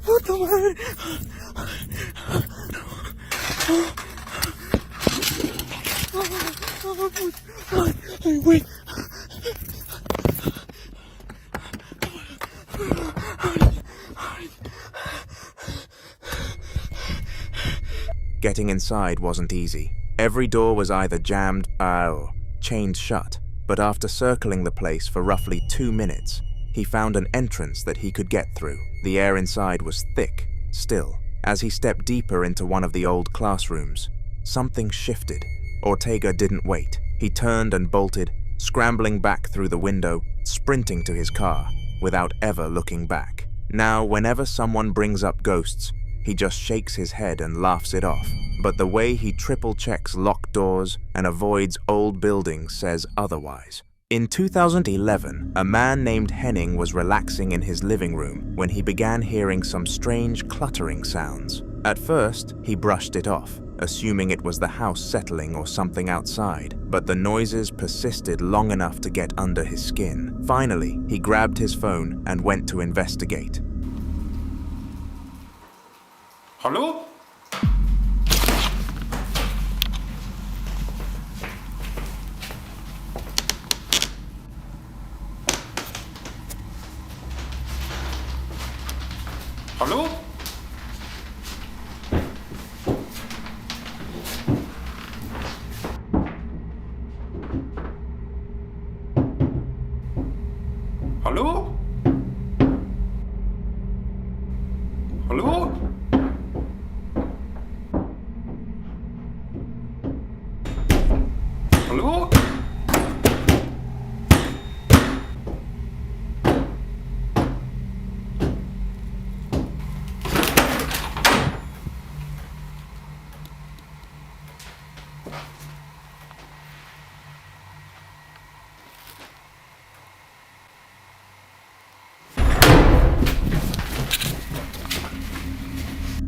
Puta madre. Ay, güey. Getting inside wasn't easy. Every door was either jammed or chained shut, but after circling the place for roughly 2 minutes, he found an entrance that he could get through. The air inside was thick, still. As he stepped deeper into one of the old classrooms, something shifted. Ortega didn't wait. He turned and bolted, scrambling back through the window, sprinting to his car, without ever looking back. Now, whenever someone brings up ghosts, he just shakes his head and laughs it off. But the way he triple checks locked doors and avoids old buildings says otherwise. In 2011, a man named Henning was relaxing in his living room when he began hearing some strange cluttering sounds. At first, he brushed it off, assuming it was the house settling or something outside, but the noises persisted long enough to get under his skin. Finally, he grabbed his phone and went to investigate. Hallo? Hallo? Hallo? Hallo? Hallo?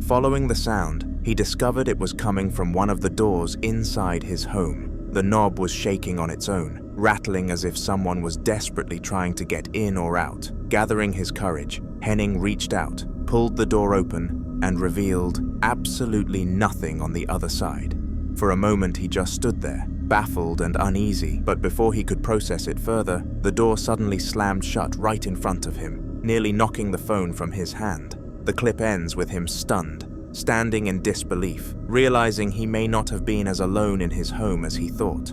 Following the sound, he discovered it was coming from one of the doors inside his home. The knob was shaking on its own, rattling as if someone was desperately trying to get in or out. Gathering his courage, Henning reached out, pulled the door open, and revealed absolutely nothing on the other side. For a moment he just stood there, baffled and uneasy, but before he could process it further, the door suddenly slammed shut right in front of him, nearly knocking the phone from his hand. The clip ends with him stunned, standing in disbelief, realizing he may not have been as alone in his home as he thought.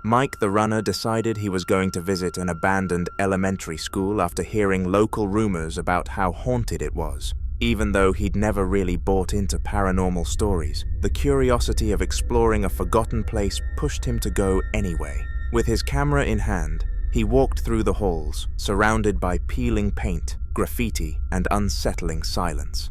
Mike the runner decided he was going to visit an abandoned elementary school after hearing local rumors about how haunted it was. Even though he'd never really bought into paranormal stories, the curiosity of exploring a forgotten place pushed him to go anyway. With his camera in hand, he walked through the halls, surrounded by peeling paint, graffiti, and unsettling silence.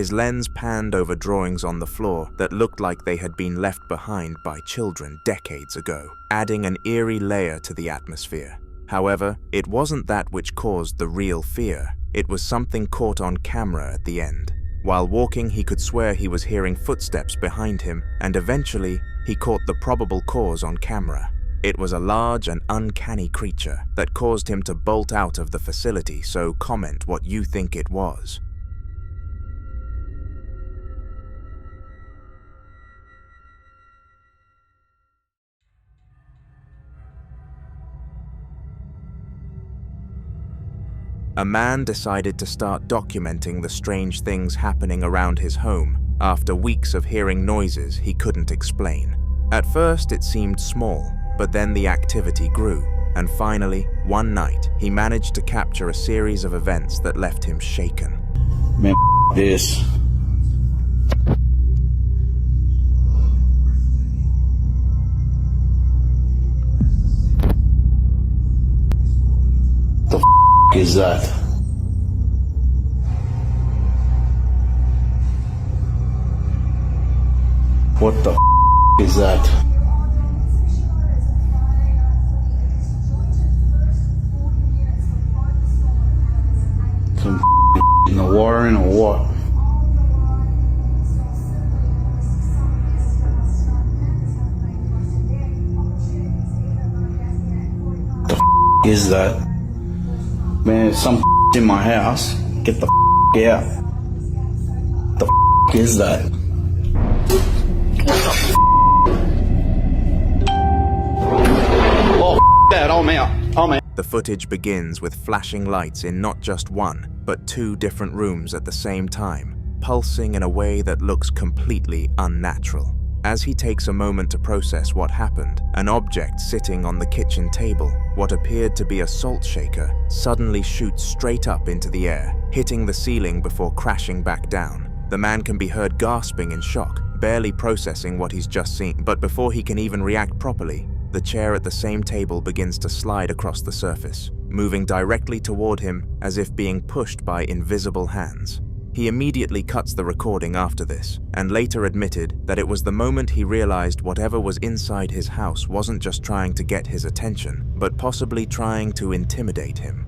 His lens panned over drawings on the floor that looked like they had been left behind by children decades ago, adding an eerie layer to the atmosphere. However, it wasn't that which caused the real fear. It was something caught on camera at the end. While walking, he could swear he was hearing footsteps behind him, and eventually, he caught the probable cause on camera. It was a large and uncanny creature that caused him to bolt out of the facility, so comment what you think it was. a man decided to start documenting the strange things happening around his home after weeks of hearing noises he couldn't explain. At first it seemed small, but then the activity grew, and finally, one night, he managed to capture a series of events that left him shaken. Man, this. The f is that? What the f is that? Some in the water or what? The f is that? Man, some in my house. Get the f out. The f is that? Oh, that, I'm out. I'm out. The footage begins with flashing lights in not just one, but two different rooms at the same time, pulsing in a way that looks completely unnatural. As he takes a moment to process what happened, an object sitting on the kitchen table, what appeared to be a salt shaker, suddenly shoots straight up into the air, hitting the ceiling before crashing back down. The man can be heard gasping in shock, barely processing what he's just seen, but before he can even react properly, the chair at the same table begins to slide across the surface, moving directly toward him as if being pushed by invisible hands. He immediately cuts the recording after this, and later admitted that it was the moment he realized whatever was inside his house wasn't just trying to get his attention, but possibly trying to intimidate him.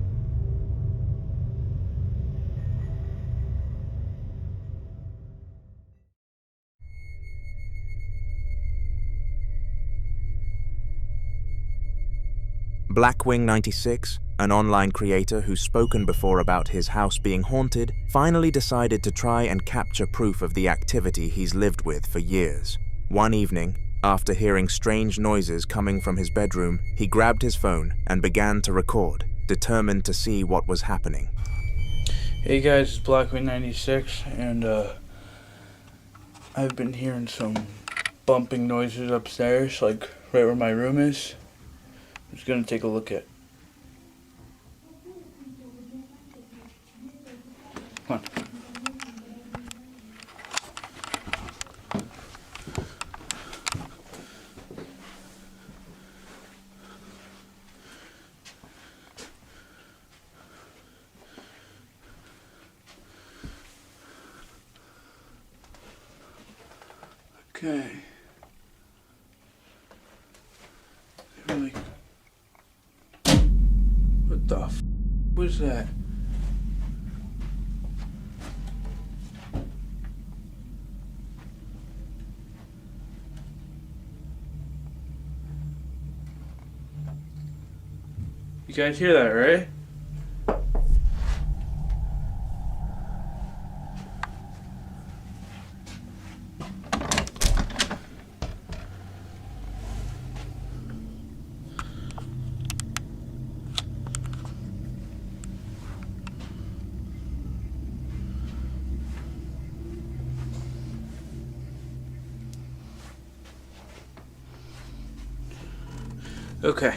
Blackwing96, an online creator who's spoken before about his house being haunted, finally decided to try and capture proof of the activity he's lived with for years. One evening, after hearing strange noises coming from his bedroom, he grabbed his phone and began to record, determined to see what was happening. Hey guys, it's Blackwing96, and I've been hearing some bumping noises upstairs, like right where my room is. I'm just gonna take a look at. Come on. Okay. Like, what the f was that? You guys hear that, right? Okay.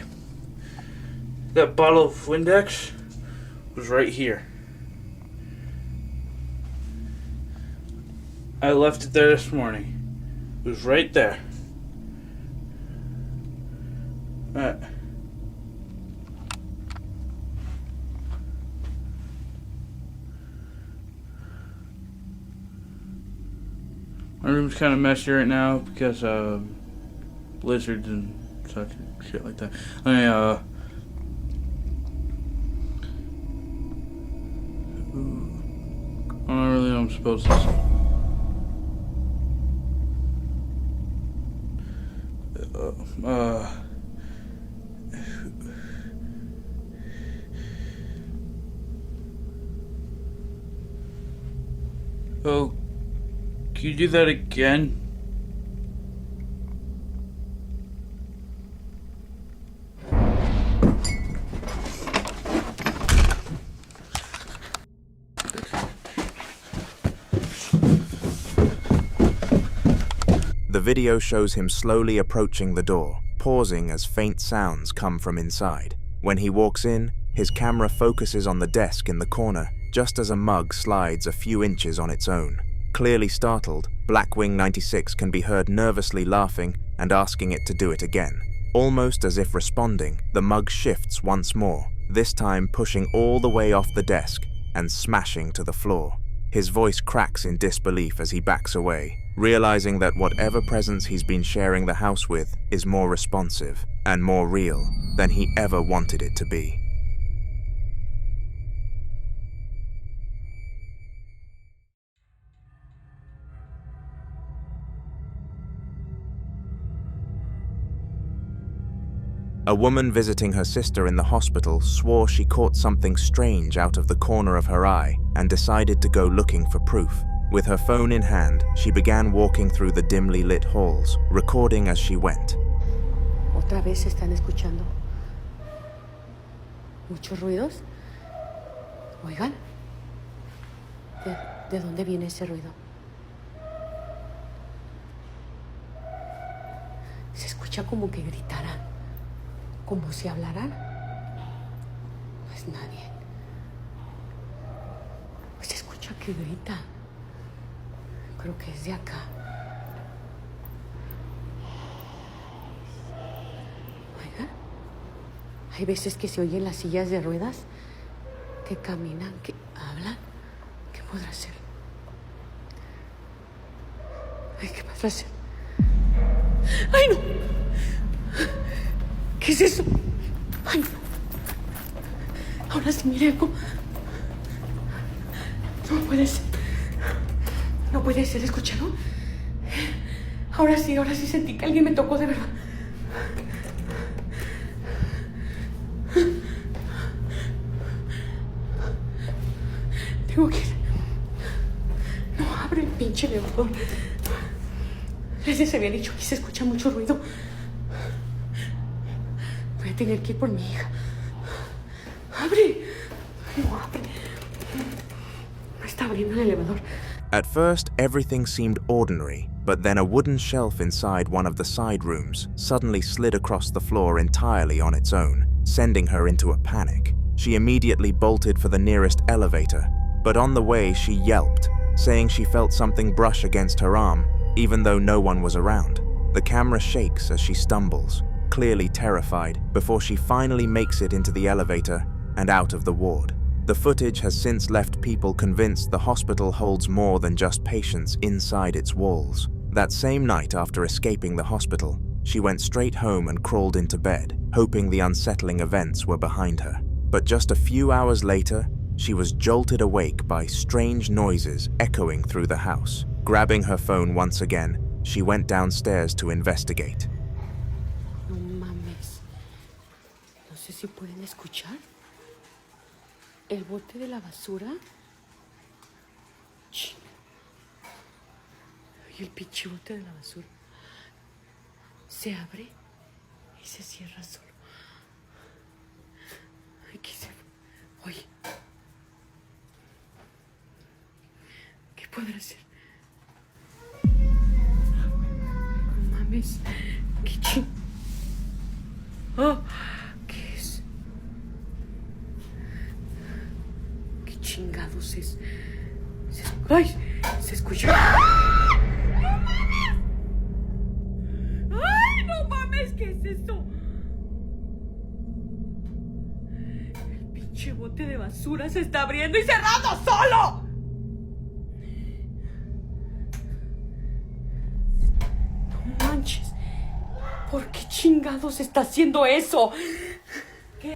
That bottle of Windex was right here. I left it there this morning. It was right there. Alright. My room's kind of messy right now because blizzards and such shit like that. I don't really know I'm supposed to. Oh, can you do that again? The video shows him slowly approaching the door, pausing as faint sounds come from inside. When he walks in, his camera focuses on the desk in the corner, just as a mug slides a few inches on its own. Clearly startled, Blackwing 96 can be heard nervously laughing and asking it to do it again. Almost as if responding, the mug shifts once more, this time pushing all the way off the desk and smashing to the floor. His voice cracks in disbelief as he backs away, realizing that whatever presence he's been sharing the house with is more responsive and more real than he ever wanted it to be. A woman visiting her sister in the hospital swore she caught something strange out of the corner of her eye and decided to go looking for proof. With her phone in hand, she began walking through the dimly lit halls, recording as she went. ¿Otra vez se están escuchando muchos ruidos? Oigan, ¿de dónde viene ese ruido? Se escucha como que gritaran. ¿Como si hablaran? No es nadie. Pues se escucha que grita. Creo que es de acá. Oiga, hay veces que se oyen las sillas de ruedas que caminan, que hablan. ¿Qué podrá ser? Ay, ¿qué podrá ser? ¡Ay, no! ¿Qué es eso? Ay, no. Ahora sí miré algo. No puede ser. No puede ser, ¿escucharon? Ahora sí sentí que alguien me tocó de verdad. Tengo que ir. No abre el pinche elevador. Les había dicho que se escucha mucho ruido. Voy a tener que ir por mi hija. ¡Abre! No abre. No está abriendo el elevador. At first, everything seemed ordinary, but then a wooden shelf inside one of the side rooms suddenly slid across the floor entirely on its own, sending her into a panic. She immediately bolted for the nearest elevator, but on the way she yelped, saying she felt something brush against her arm, even though no one was around. The camera shakes as she stumbles, clearly terrified, before she finally makes it into the elevator and out of the ward. The footage has since left people convinced the hospital holds more than just patients inside its walls. That same night after escaping the hospital, she went straight home and crawled into bed, hoping the unsettling events were behind her. But just a few hours later, she was jolted awake by strange noises echoing through the house. Grabbing her phone once again, she went downstairs to investigate. No mames. No sé si pueden escuchar. El bote de la basura. Chinga. Y el pinche bote de la basura se abre y se cierra solo. Aquí se fue. Oye. ¿Qué podrá ser? No mames. ¿Qué ching? Oh, ¿qué es? ¿Qué chingados es? ¡Ay! Se escucha. ¡Ay, no mames! ¿Qué es eso? El pinche bote de basura se está abriendo y cerrando solo. No manches. ¿Por qué chingados está haciendo eso? ¿Qué?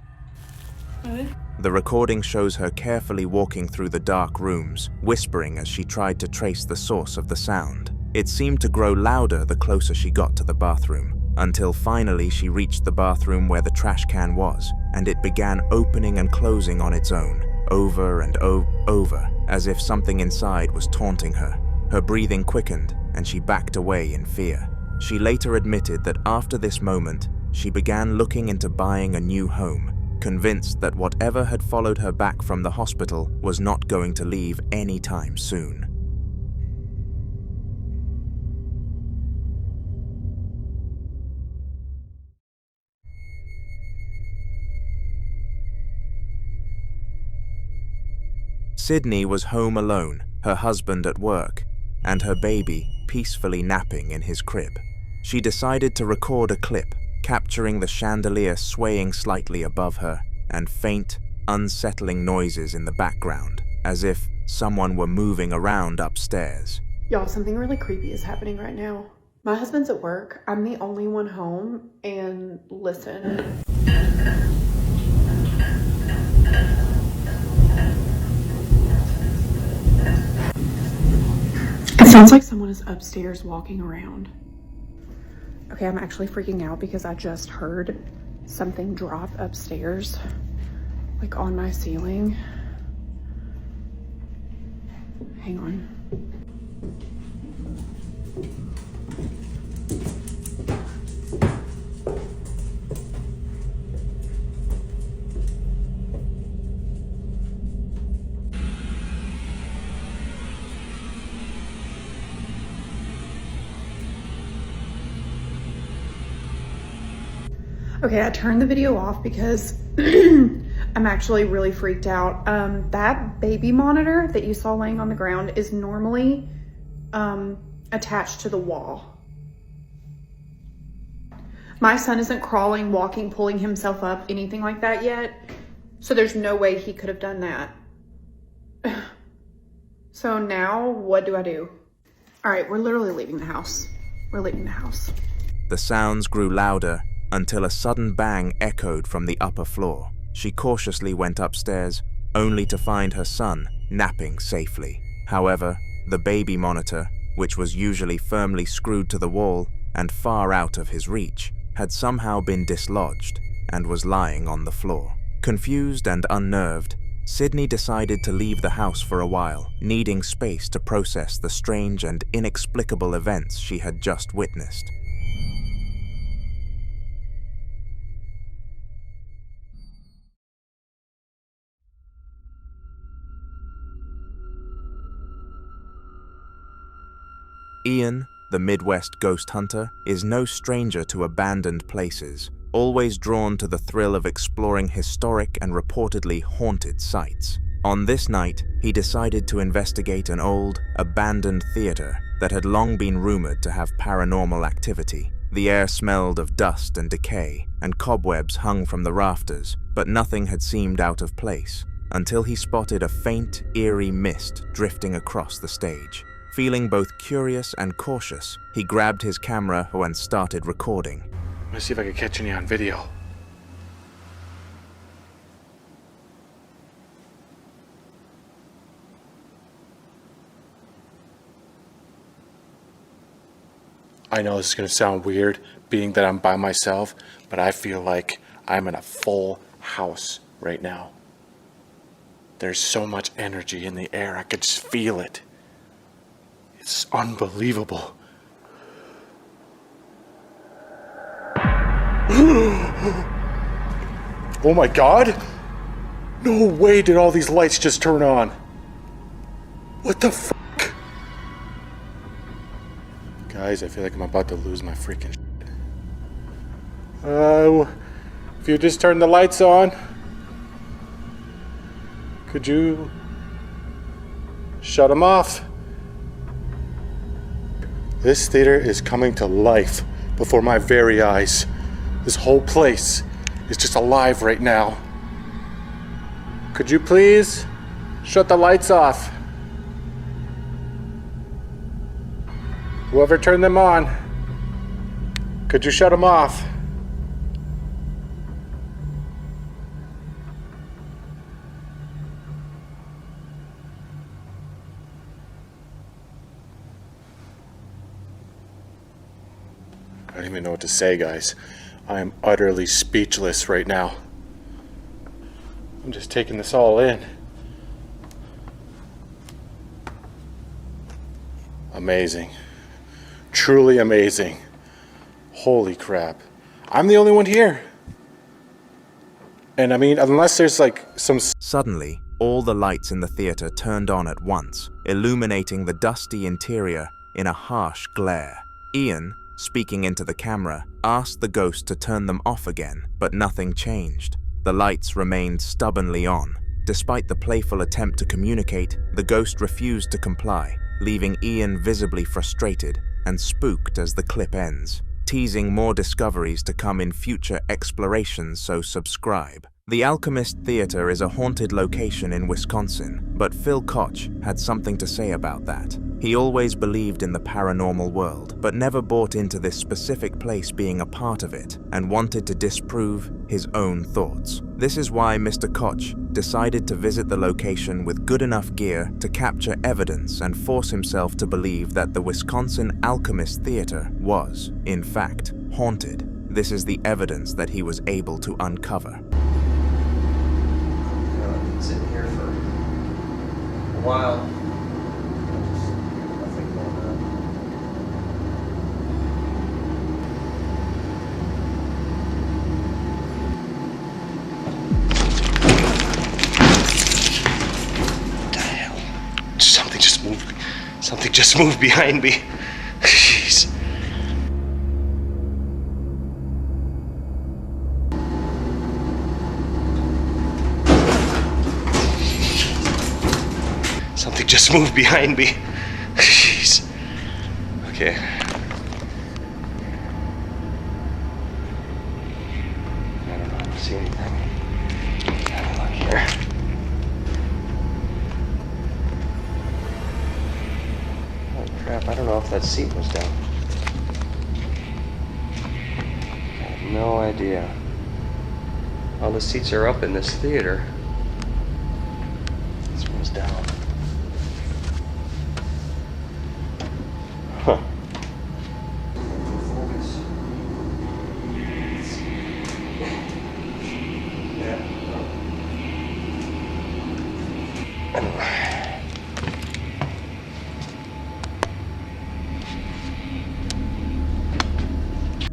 A ver. The recording shows her carefully walking through the dark rooms, whispering as she tried to trace the source of the sound. It seemed to grow louder the closer she got to the bathroom, until finally she reached the bathroom where the trash can was, and it began opening and closing on its own, over and over, as if something inside was taunting her. Her breathing quickened, and she backed away in fear. She later admitted that after this moment, she began looking into buying a new home, convinced that whatever had followed her back from the hospital was not going to leave anytime soon. Sydney was home alone, her husband at work, and her baby peacefully napping in his crib. She decided to record a clip, capturing the chandelier swaying slightly above her and faint, unsettling noises in the background, as if someone were moving around upstairs. Y'all, something really creepy is happening right now. My husband's at work. I'm the only one home, and listen. It sounds like someone is upstairs walking around. Okay, I'm actually freaking out because I just heard something drop upstairs, like on my ceiling. Hang on. Okay, I turned the video off because I'm actually really freaked out. That baby monitor that you saw laying on the ground is normally attached to the wall. My son isn't crawling, walking, pulling himself up, anything like that yet. So there's no way he could have done that. So now what do I do? All right, we're literally leaving the house. We're leaving the house. The sounds grew louder until a sudden bang echoed from the upper floor. She cautiously went upstairs, only to find her son napping safely. However, the baby monitor, which was usually firmly screwed to the wall and far out of his reach, had somehow been dislodged and was lying on the floor. Confused and unnerved, Sydney decided to leave the house for a while, needing space to process the strange and inexplicable events she had just witnessed. Ian, the Midwest ghost hunter, is no stranger to abandoned places, always drawn to the thrill of exploring historic and reportedly haunted sites. On this night, he decided to investigate an old, abandoned theater that had long been rumored to have paranormal activity. The air smelled of dust and decay, and cobwebs hung from the rafters, but nothing had seemed out of place, until he spotted a faint, eerie mist drifting across the stage. Feeling both curious and cautious, he grabbed his camera and started recording. Let me see if I can catch any on video. I know this is going to sound weird, being that I'm by myself, but I feel like I'm in a full house right now. There's so much energy in the air, I could just feel it. It's unbelievable. Oh my god! No way did all these lights just turn on. What the fuck? Guys, I feel like I'm about to lose my freaking shit. If you just turn the lights on, could you shut them off? This theater is coming to life before my very eyes. This whole place is just alive right now. Could you please shut the lights off? Whoever turned them on, could you shut them off? I don't even know what to say, guys. I am utterly speechless right now. I'm just taking this all in. Amazing. Truly amazing. Holy crap. I'm the only one here. And I mean, unless there's like some... Suddenly, all the lights in the theater turned on at once, illuminating the dusty interior in a harsh glare. Ian, speaking into the camera, asked the ghost to turn them off again, but nothing changed. The lights remained stubbornly on. Despite the playful attempt to communicate, the ghost refused to comply, leaving Ian visibly frustrated and spooked as the clip ends, teasing more discoveries to come in future explorations, so subscribe. The Alchemist Theater is a haunted location in Wisconsin, but Phil Koch had something to say about that. He always believed in the paranormal world, but never bought into this specific place being a part of it, and wanted to disprove his own thoughts. This is why Mr. Koch decided to visit the location with good enough gear to capture evidence and force himself to believe that the Wisconsin Alchemist Theater was, in fact, haunted. This is the evidence that he was able to uncover. I've been sitting here for a while. Nothing going on. What the hell? Something just moved. Something just moved behind me. Jeez. Something just moved behind me. Jeez. Okay. I don't see anything. Have a look here. Oh crap, I don't know if that seat was down. I have no idea. All the seats are up in this theater. This one's down. Huh.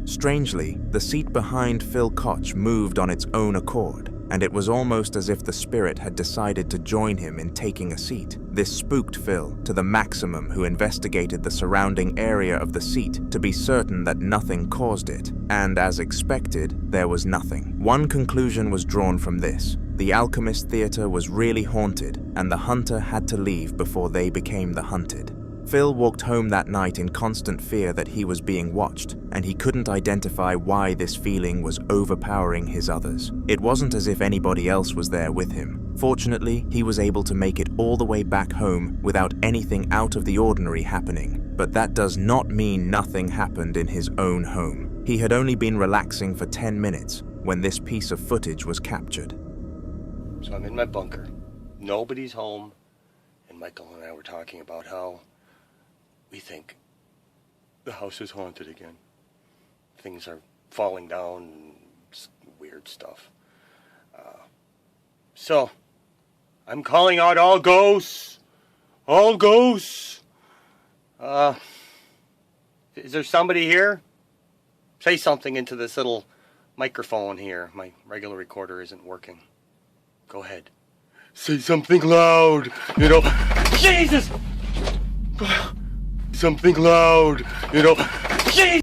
Strangely, the seat behind Phil Koch moved on its own accord, and it was almost as if the spirit had decided to join him in taking a seat. This spooked Phil to the maximum, who investigated the surrounding area of the seat to be certain that nothing caused it, and as expected, there was nothing. One conclusion was drawn from this: the Alchemist Theater was really haunted, and the hunter had to leave before they became the hunted. Phil walked home that night in constant fear that he was being watched, and he couldn't identify why this feeling was overpowering his others. It wasn't as if anybody else was there with him. Fortunately, he was able to make it all the way back home without anything out of the ordinary happening. But that does not mean nothing happened in his own home. He had only been relaxing for 10 minutes when this piece of footage was captured. So I'm in my bunker. Nobody's home. And Michael and I were talking about how we think the house is haunted again. Things are falling down and weird stuff. So, I'm calling out all ghosts. All ghosts. Is there somebody here? Say something into this little microphone here. My regular recorder isn't working. Go ahead. Say something loud. You know. Jesus! Something loud, you know. Jesus!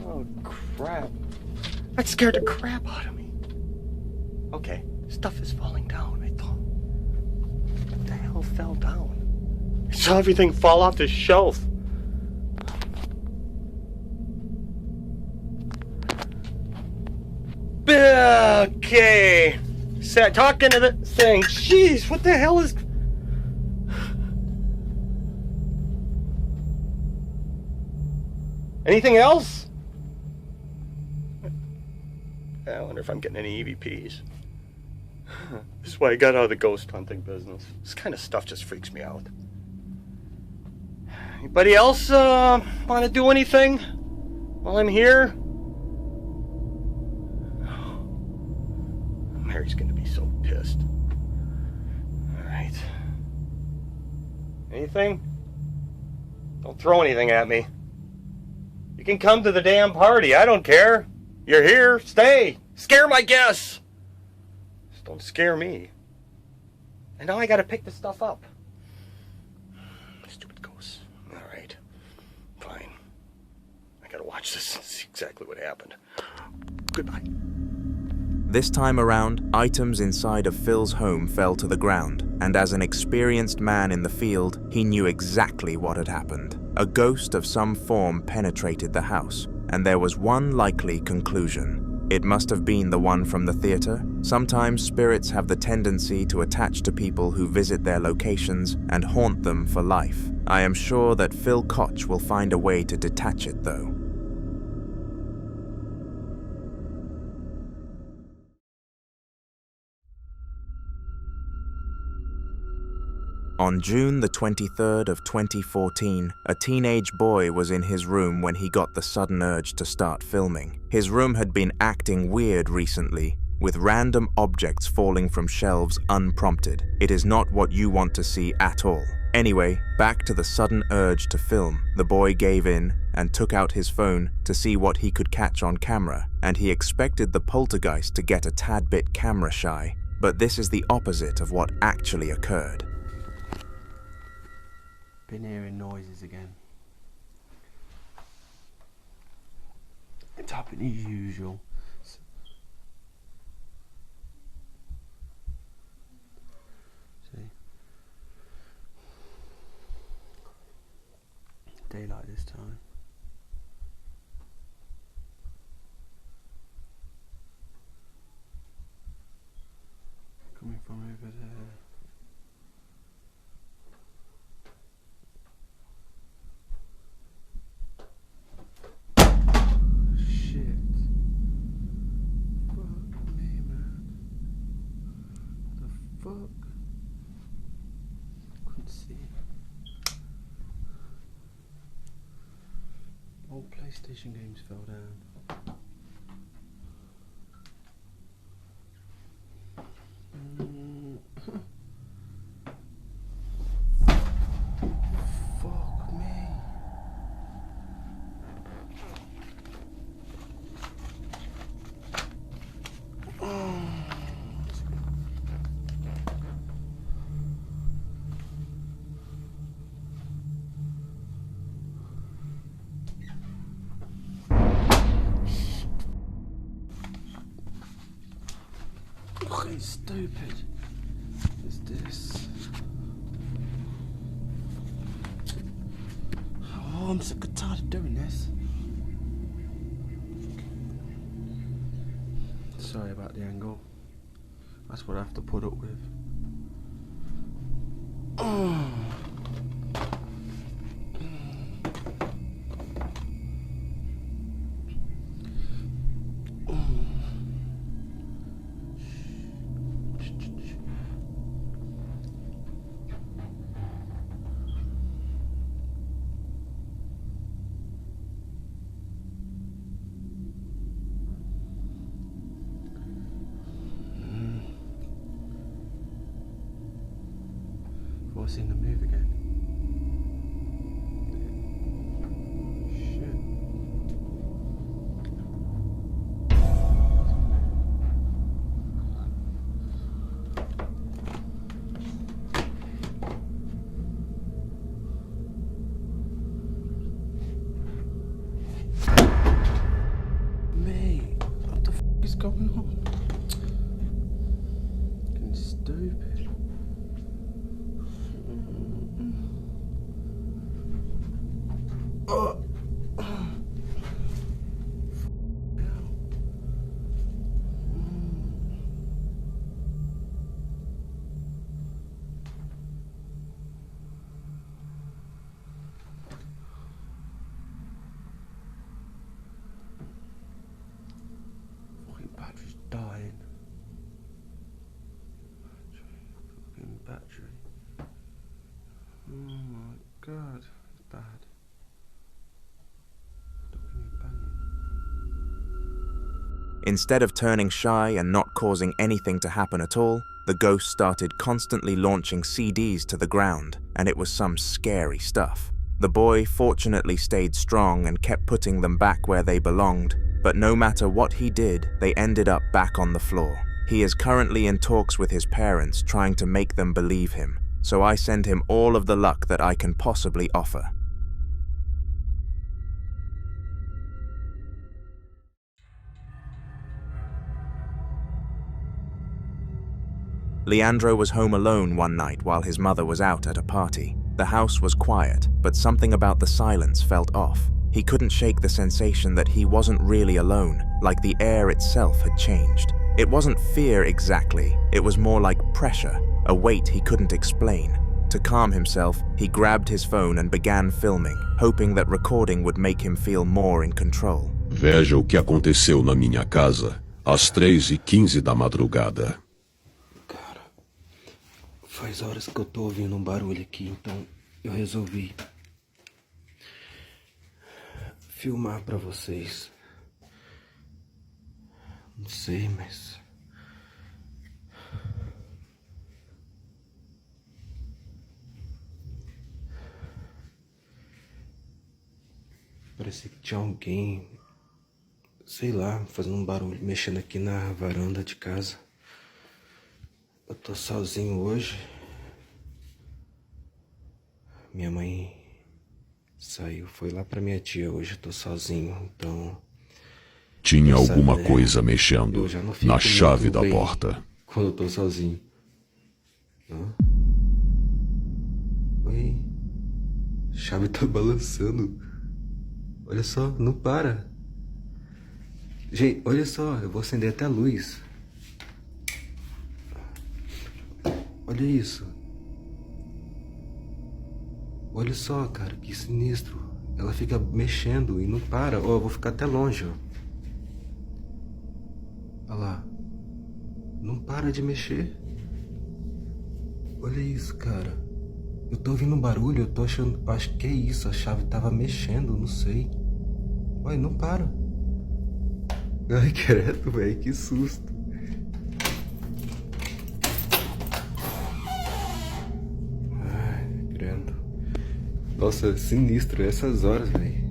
Oh, crap. That scared the crap out of me. Okay, stuff is falling down. I thought, what the hell fell down? I saw everything fall off the shelf. Okay. Talking to the thing. Jeez, what the hell is... Anything else? I wonder if I'm getting any EVPs. This is why I got out of the ghost hunting business. This kind of stuff just freaks me out. Anybody else want to do anything while I'm here? Mary's gonna be so pissed. Alright. Anything? Don't throw anything at me. You can come to the damn party. I don't care. You're here. Stay. Scare my guests. Just don't scare me. And now I gotta pick the stuff up. Stupid ghosts. Alright. Fine. I gotta watch this and see exactly what happened. Goodbye. This time around, items inside of Phil's home fell to the ground, and as an experienced man in the field, he knew exactly what had happened. A ghost of some form penetrated the house, and there was one likely conclusion. It must have been the one from the theater. Sometimes spirits have the tendency to attach to people who visit their locations and haunt them for life. I am sure that Phil Koch will find a way to detach it, though. On June the 23rd of 2014, a teenage boy was in his room when he got the sudden urge to start filming. His room had been acting weird recently, with random objects falling from shelves unprompted. It is not what you want to see at all. Anyway, back to the sudden urge to film. The boy gave in and took out his phone to see what he could catch on camera, and he expected the poltergeist to get a tad bit camera shy, but this is the opposite of what actually occurred. Been hearing noises again. It's happening as usual. See? Daylight this time. Coming from over there. Couldn't see. Old PlayStation games fell down. Fuck me. Fucking stupid is this. Oh, I'm sick and tired of doing this. Sorry about the angle. That's what I have to put up with. Oh. What's in the move again? Mate, what the f is going on? Fucking stupid. Fucking battery's dying. Fucking battery. Oh my god, it's bad. Instead of turning shy and not causing anything to happen at all, the ghost started constantly launching CDs to the ground, and it was some scary stuff. The boy fortunately stayed strong and kept putting them back where they belonged, but no matter what he did, they ended up back on the floor. He is currently in talks with his parents trying to make them believe him, so I send him all of the luck that I can possibly offer. Leandro was home alone one night while his mother was out at a party. The house was quiet, but something about the silence felt off. He couldn't shake the sensation that he wasn't really alone, like the air itself had changed. It wasn't fear exactly, it was more like pressure, a weight he couldn't explain. To calm himself, he grabbed his phone and began filming, hoping that recording would make him feel more in control. Veja o que aconteceu na minha casa, às 3h15 da madrugada. Faz horas que eu tô ouvindo um barulho aqui, então eu resolvi filmar pra vocês. Não sei, mas parece que tinha alguém, sei lá, fazendo um barulho, mexendo aqui na varanda de casa. Eu tô sozinho hoje. Minha mãe saiu, foi lá pra minha tia. Hoje eu tô sozinho, então... Tinha alguma coisa mexendo na chave da bem porta. quando eu tô sozinho. Hã? Oi? A chave tá balançando. Olha só, não para. Gente, olha só, eu vou acender até a luz. Olha isso. Olha só, cara, que sinistro. Ela fica mexendo e não para. Ó, eu vou ficar até longe, ó. Olha lá. Não para de mexer. Olha isso, cara. Eu tô ouvindo um barulho, eu tô achando... Acho que é isso, a chave tava mexendo, não sei. Olha, não para. Ai, credo, velho, que susto. Nossa, sinistro essas horas, velho.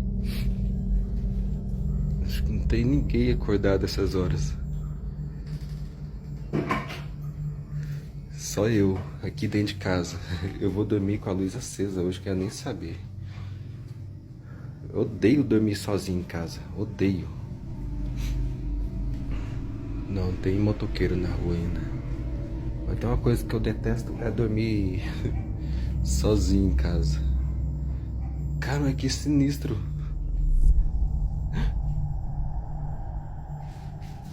Acho que não tem ninguém acordado essas horas. Só eu, aqui dentro de casa. Eu vou dormir com a luz acesa hoje, quero nem saber. Eu odeio dormir sozinho em casa, odeio. Não tem motoqueiro na rua ainda. Mas tem uma coisa que eu detesto, é dormir sozinho em casa. Cara, que sinistro.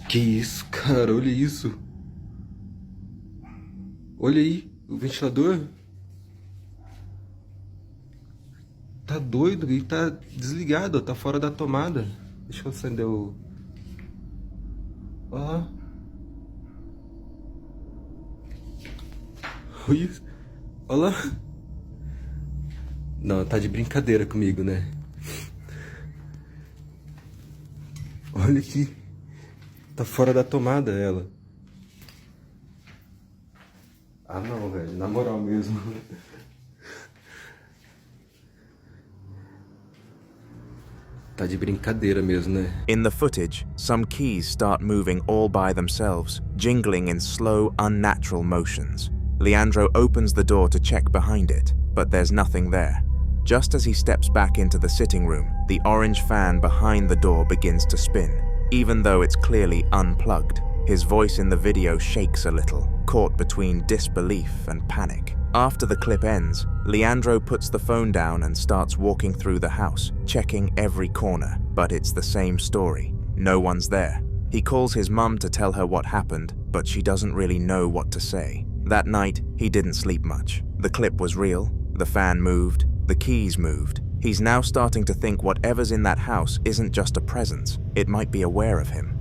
Que isso, cara? Olha isso. Olha aí, o ventilador. Tá doido e tá desligado, tá fora da tomada. Deixa eu acender o... Ó. Olha isso. Olha lá. Não, tá de brincadeira comigo, né? Olha aqui. Tá fora da tomada ela. Ah não, velho. Na moral mesmo. Tá de brincadeira mesmo, né? In the footage, some keys start moving all by themselves, jingling in slow, unnatural motions. Leandro opens the door to check behind it, but there's nothing there. Just as he steps back into the sitting room, the orange fan behind the door begins to spin, even though it's clearly unplugged. His voice in the video shakes a little, caught between disbelief and panic. After the clip ends, Leandro puts the phone down and starts walking through the house, checking every corner, but it's the same story. No one's there. He calls his mum to tell her what happened, but she doesn't really know what to say. That night, he didn't sleep much. The clip was real, the fan moved, the keys moved. He's now starting to think whatever's in that house isn't just a presence, it might be aware of him.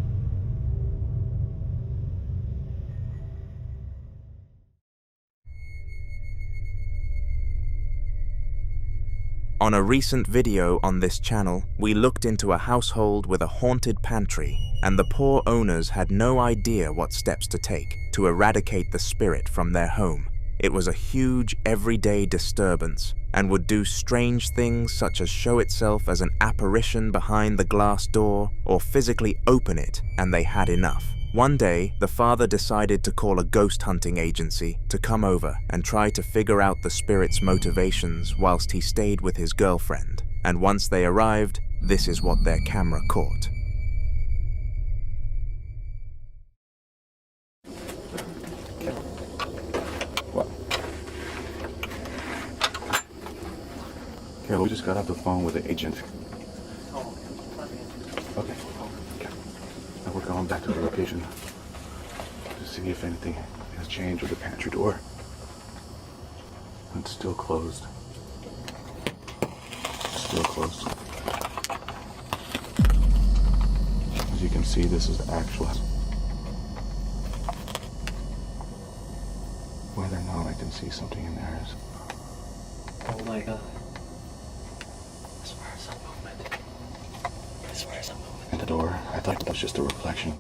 On a recent video on this channel, we looked into a household with a haunted pantry, and the poor owners had no idea what steps to take to eradicate the spirit from their home. It was a huge, everyday disturbance, and would do strange things such as show itself as an apparition behind the glass door, or physically open it, and they had enough. One day, the father decided to call a ghost hunting agency to come over and try to figure out the spirit's motivations whilst he stayed with his girlfriend. And once they arrived, this is what their camera caught. Okay, we just got off the phone with the agent. Okay. Now we're going back to the location to see if anything has changed with the pantry door. It's still closed. Still closed. As you can see, this is the actual house. Whether or not I can see something in there is... Oh my god. I swear it's some movement. I swear it's some movement. At the door, I thought that was just a reflection.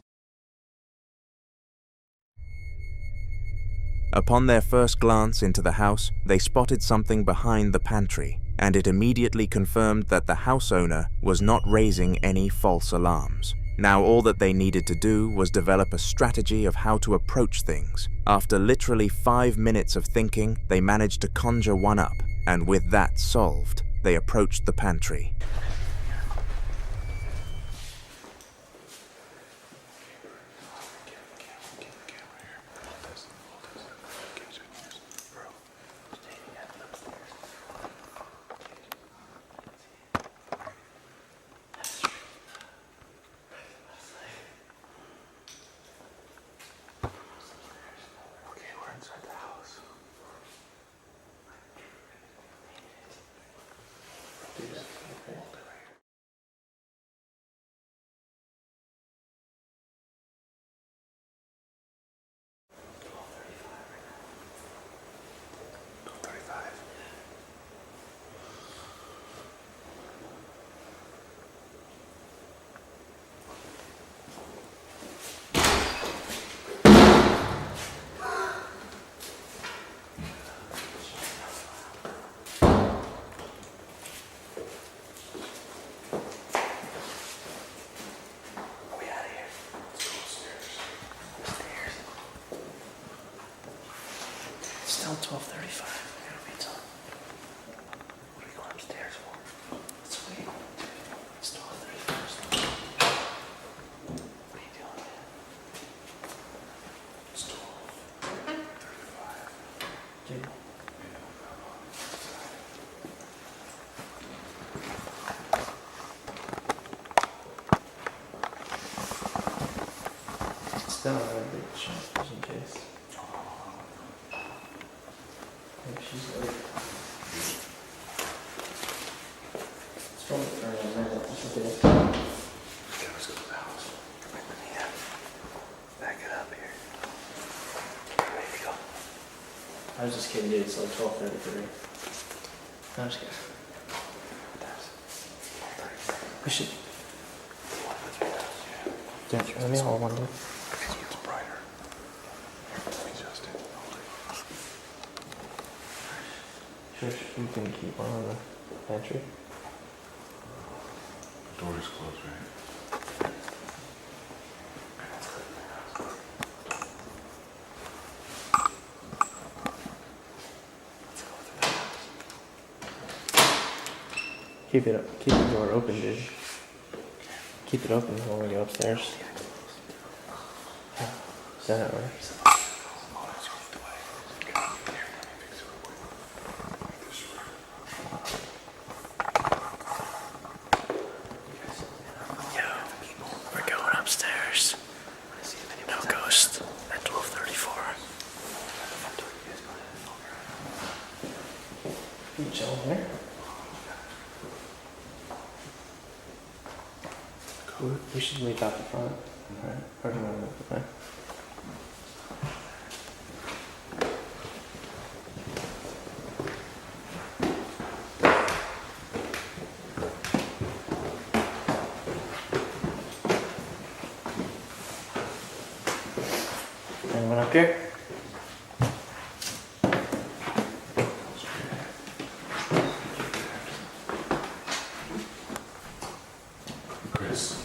Upon their first glance into the house, they spotted something behind the pantry, and it immediately confirmed that the house owner was not raising any false alarms. Now all that they needed to do was develop a strategy of how to approach things. After literally 5 minutes of thinking, they managed to conjure one up, and with that solved, they approached the pantry. Still 12:35. I gotta be done. What are we going upstairs for? Let's wait. It's 12:31. What are you doing, man? It's 12:35. Dude. It's down there, big shot, just in case. She's late. It's probably turning on there. This is it. Okay, let's go to the house. Yeah. Back it up here. Ready to go. I was just kidding, dude. It's like 12:33. I'm just kidding. We should. Dude, let me hold one, dude. It's brighter. Let me adjust it. Sure, you can keep one on the pantry. The door is closed, right? Keep it up. Keep the door open, dude. Keep it open when we go upstairs. Is that how it works? We're going upstairs. No ghost at 12:34. You chilling there? We should leave out the front. Alright. Or do you want to move the back? Anyone up here? Chris.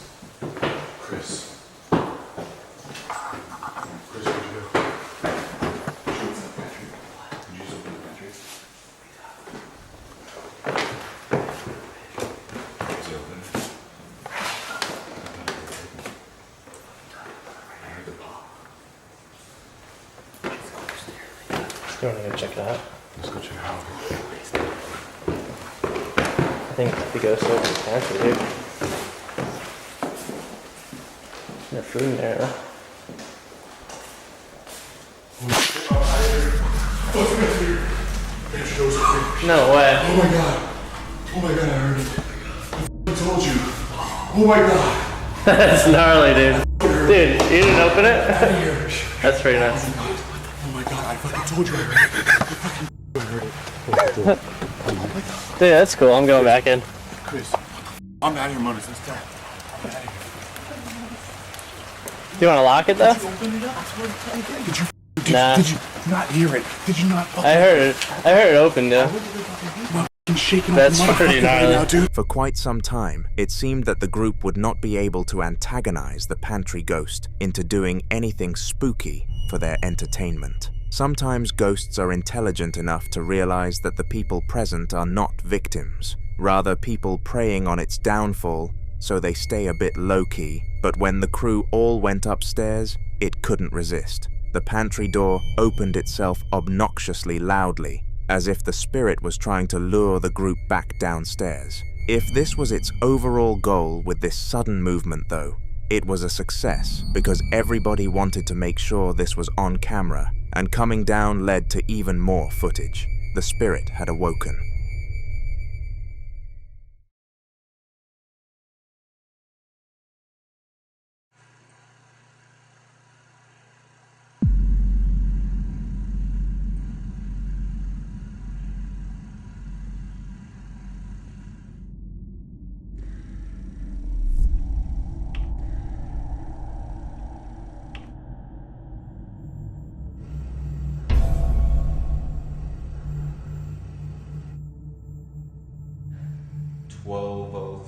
You want to go check it out? Let's go check it out. I think the ghost lives in the pantry, dude. There's food in there, though. No way. Oh my god. Oh my god, I heard it. I told you. Oh my god. That's gnarly, dude. Dude, you didn't open it? That's pretty nice. Oh my god, I fucking told you I heard it. Dude, that's cool. I'm going back in. Chris, I'm out of here, Monas. Let's go. I'm out of here. Do you want to lock it, though? Did you not hear it? Did you not? I heard it. I heard it open, dude. That's pretty gnarly. For quite some time, it seemed that the group would not be able to antagonize the pantry ghost into doing anything spooky for their entertainment. Sometimes ghosts are intelligent enough to realize that the people present are not victims, rather people preying on its downfall, so they stay a bit low-key. But when the crew all went upstairs, it couldn't resist. The pantry door opened itself obnoxiously loudly, as if the spirit was trying to lure the group back downstairs. If this was its overall goal with this sudden movement, though, it was a success because everybody wanted to make sure this was on camera, and coming down led to even more footage. The spirit had awoken.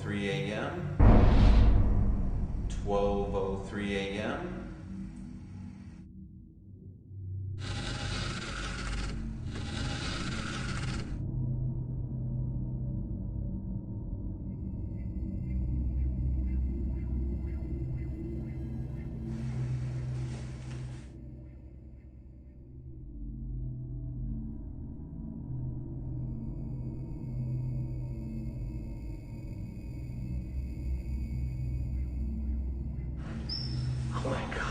a.m. 12:03 a.m. Oh my God.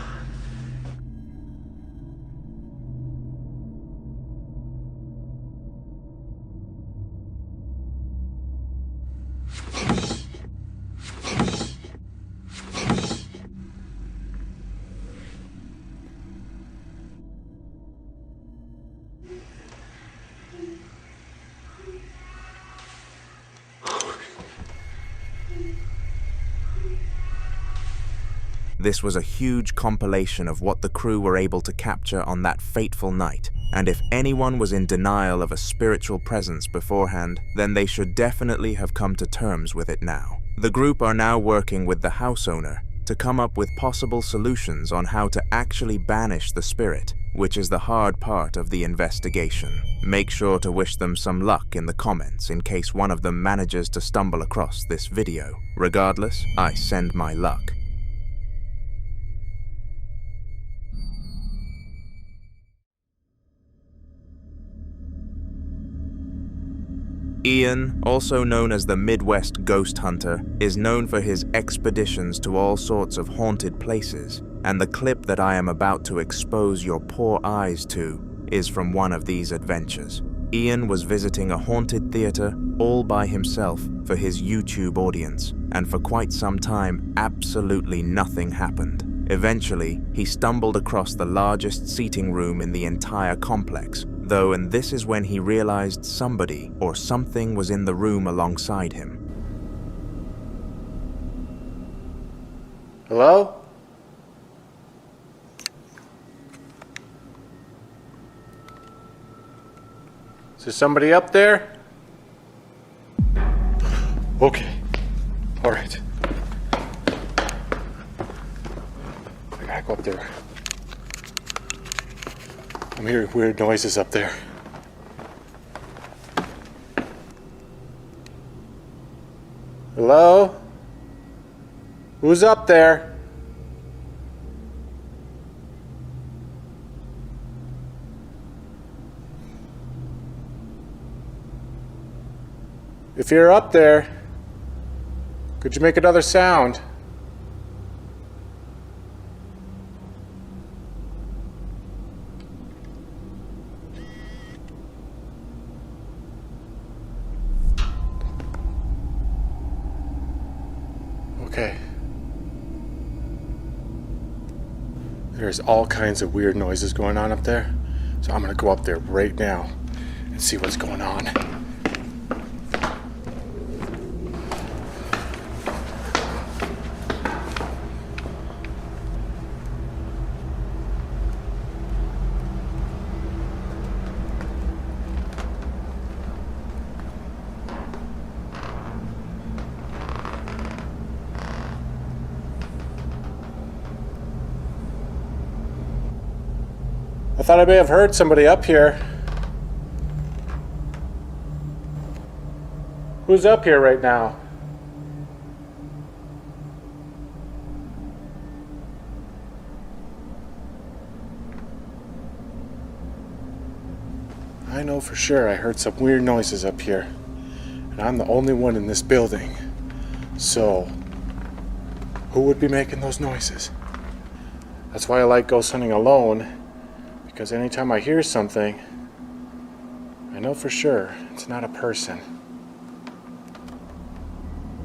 This was a huge compilation of what the crew were able to capture on that fateful night, and if anyone was in denial of a spiritual presence beforehand, then they should definitely have come to terms with it now. The group are now working with the house owner to come up with possible solutions on how to actually banish the spirit, which is the hard part of the investigation. Make sure to wish them some luck in the comments in case one of them manages to stumble across this video. Regardless, I send my luck. Ian, also known as the Midwest Ghost Hunter, is known for his expeditions to all sorts of haunted places, and the clip that I am about to expose your poor eyes to is from one of these adventures. Ian was visiting a haunted theater all by himself for his YouTube audience, and for quite some time, absolutely nothing happened. Eventually, he stumbled across the largest seating room in the entire complex, though, and this is when he realized somebody or something was in the room alongside him. Hello? Is there somebody up there? Okay. All right. I gotta go up there. I'm hearing weird noises up there. Hello? Who's up there? If you're up there, could you make another sound? Okay. There's all kinds of weird noises going on up there, so I'm gonna go up there right now and see what's going on. I thought I may have heard somebody up here. Who's up here right now? I know for sure I heard some weird noises up here, and I'm the only one in this building. So, who would be making those noises? That's why I like ghost hunting alone. Because anytime I hear something, I know for sure it's not a person.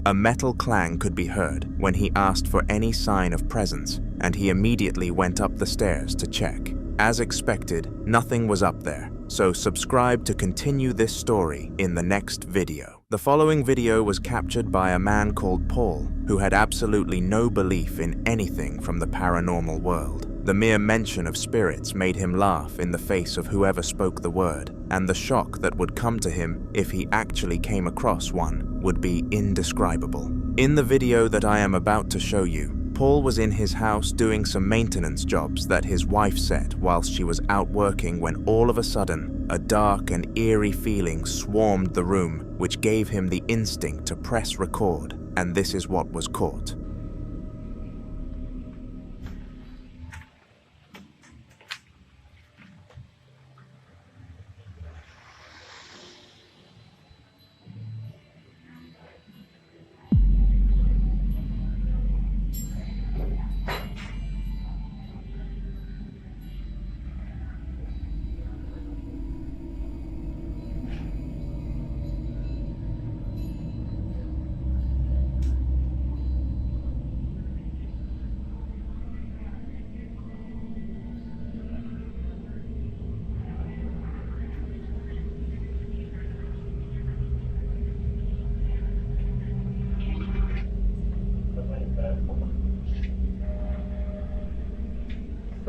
A metal clang could be heard when he asked for any sign of presence, and he immediately went up the stairs to check. As expected, nothing was up there, so subscribe to continue this story in the next video. The following video was captured by a man called Paul, who had absolutely no belief in anything from the paranormal world. The mere mention of spirits made him laugh in the face of whoever spoke the word, and the shock that would come to him if he actually came across one would be indescribable. In the video that I am about to show you, Paul was in his house doing some maintenance jobs that his wife set whilst she was out working when all of a sudden, a dark and eerie feeling swarmed the room, which gave him the instinct to press record, and this is what was caught.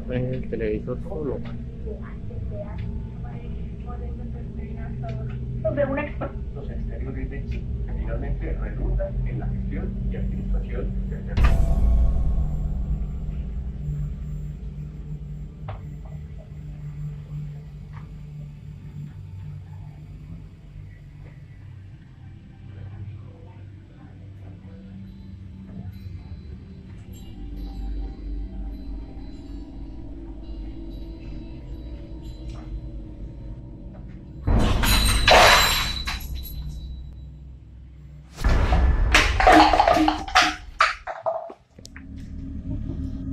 El televisor solo. Los exteriores de Chip finalmente redundan en la gestión y administración del territorio.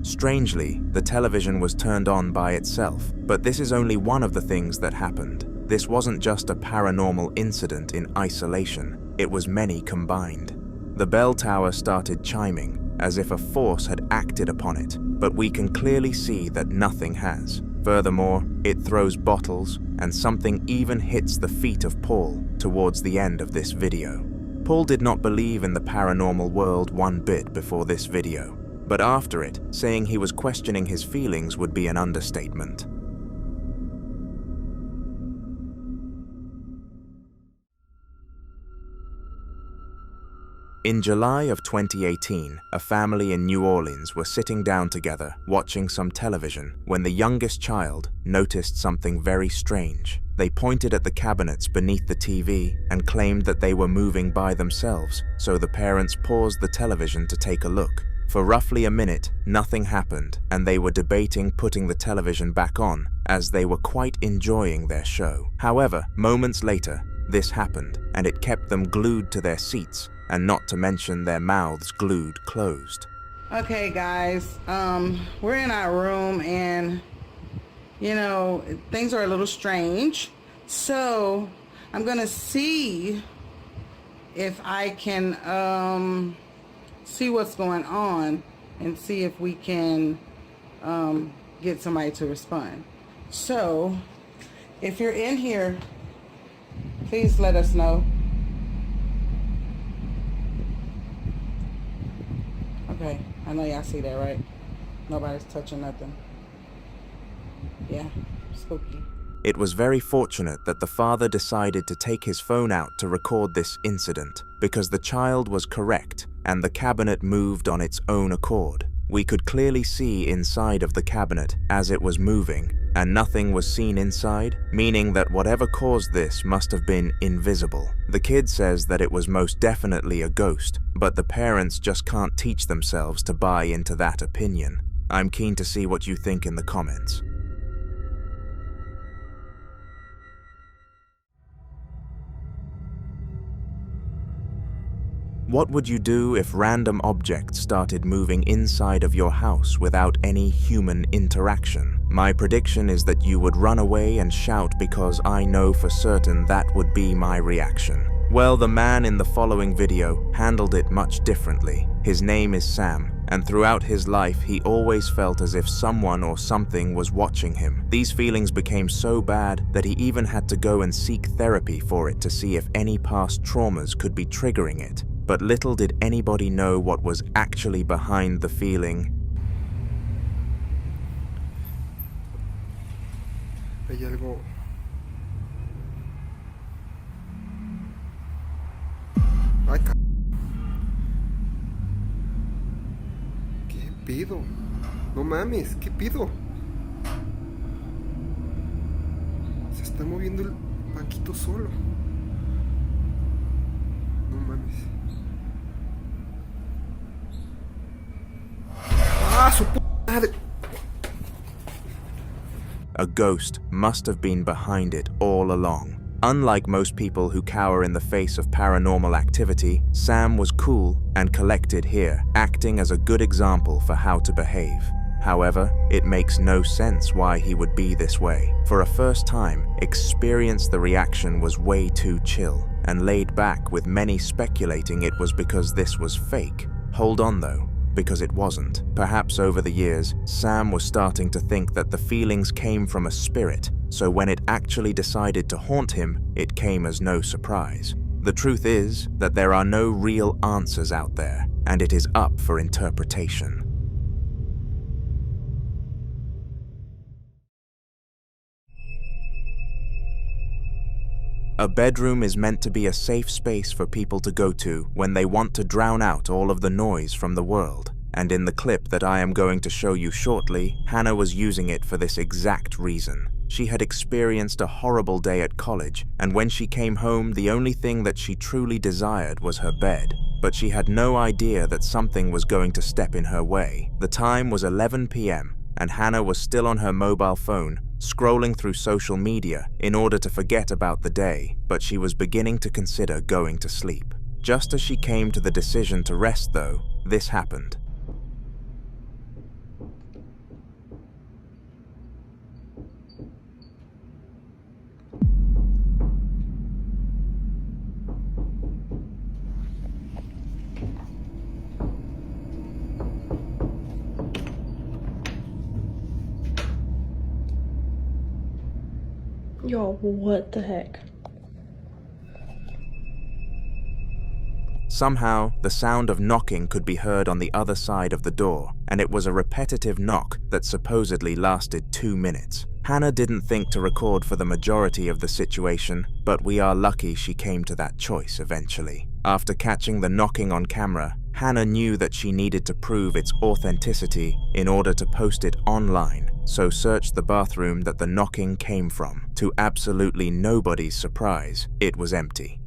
Strangely, the television was turned on by itself, but this is only one of the things that happened. This wasn't just a paranormal incident in isolation, it was many combined. The bell tower started chiming, as if a force had acted upon it, but we can clearly see that nothing has. Furthermore, it throws bottles, and something even hits the feet of Paul towards the end of this video. Paul did not believe in the paranormal world one bit before this video, but after it, saying he was questioning his feelings would be an understatement. In July of 2018, a family in New Orleans were sitting down together, watching some television, when the youngest child noticed something very strange. They pointed at the cabinets beneath the TV and claimed that they were moving by themselves, so the parents paused the television to take a look. For roughly a minute, nothing happened, and they were debating putting the television back on, as they were quite enjoying their show. However, moments later, this happened, and it kept them glued to their seats, and not to mention their mouths glued closed. Okay, guys, we're in our room, and you know, things are a little strange. So I'm gonna see if I can see what's going on and see if we can get somebody to respond. So if you're in here, please let us know. Okay, I know y'all see that, right? Nobody's touching nothing. Yeah, spooky. It was very fortunate that the father decided to take his phone out to record this incident, because the child was correct and the cabinet moved on its own accord. We could clearly see inside of the cabinet as it was moving, and nothing was seen inside, meaning that whatever caused this must have been invisible. The kid says that it was most definitely a ghost, but the parents just can't teach themselves to buy into that opinion. I'm keen to see what you think in the comments. What would you do if random objects started moving inside of your house without any human interaction? My prediction is that you would run away and shout, because I know for certain that would be my reaction. Well, the man in the following video handled it much differently. His name is Sam, and throughout his life he always felt as if someone or something was watching him. These feelings became so bad that he even had to go and seek therapy for it to see if any past traumas could be triggering it. But little did anybody know what was actually behind the feeling. Hay algo. Ay, ¿qué pido? No mames, ¿qué pido? Se está moviendo el banquito solo. No mames. ¡Ah, su puta madre! A ghost must have been behind it all along. Unlike most people who cower in the face of paranormal activity, Sam was cool and collected here, acting as a good example for how to behave. However, it makes no sense why he would be this way. For a first time, experience the reaction was way too chill and laid back, with many speculating it was because this was fake. Hold on though, because it wasn't. Perhaps over the years, Sam was starting to think that the feelings came from a spirit, so when it actually decided to haunt him, it came as no surprise. The truth is that there are no real answers out there, and it is up for interpretation. A bedroom is meant to be a safe space for people to go to when they want to drown out all of the noise from the world. And in the clip that I am going to show you shortly, Hannah was using it for this exact reason. She had experienced a horrible day at college, and when she came home, the only thing that she truly desired was her bed. But she had no idea that something was going to step in her way. The time was 11 p.m., and Hannah was still on her mobile phone, scrolling through social media in order to forget about the day, but she was beginning to consider going to sleep. Just as she came to the decision to rest though, this happened. Yo, what the heck? Somehow, the sound of knocking could be heard on the other side of the door, and it was a repetitive knock that supposedly lasted 2 minutes. Hannah didn't think to record for the majority of the situation, but we are lucky she came to that choice eventually. After catching the knocking on camera, Hannah knew that she needed to prove its authenticity in order to post it online, so searched the bathroom that the knocking came from. To absolutely nobody's surprise, it was empty.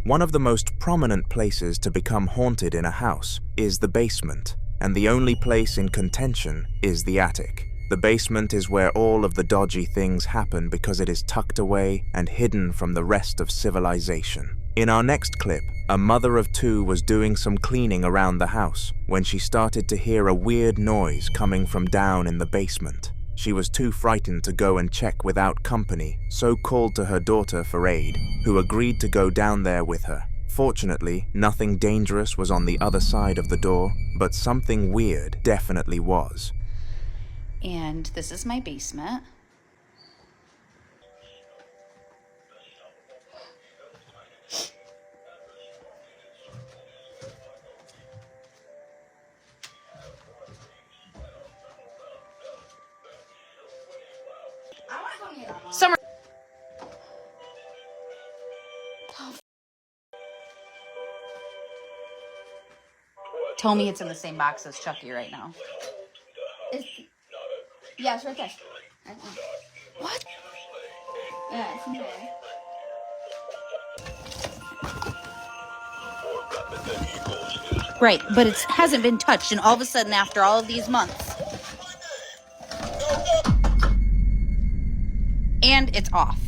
One of the most prominent places to become haunted in a house is the basement, and the only place in contention is the attic. The basement is where all of the dodgy things happen because it is tucked away and hidden from the rest of civilization. In our next clip, a mother of two was doing some cleaning around the house when she started to hear a weird noise coming from down in the basement. She was too frightened to go and check without company, so called to her daughter for aid, who agreed to go down there with her. Fortunately, nothing dangerous was on the other side of the door, but something weird definitely was. And this is my basement. Summer. Tell me it's in the same box as Chucky right now. Yeah, it's right there. What? Yeah, it's in there. Right, but it hasn't been touched, and all of a sudden, after all of these months, and it's off.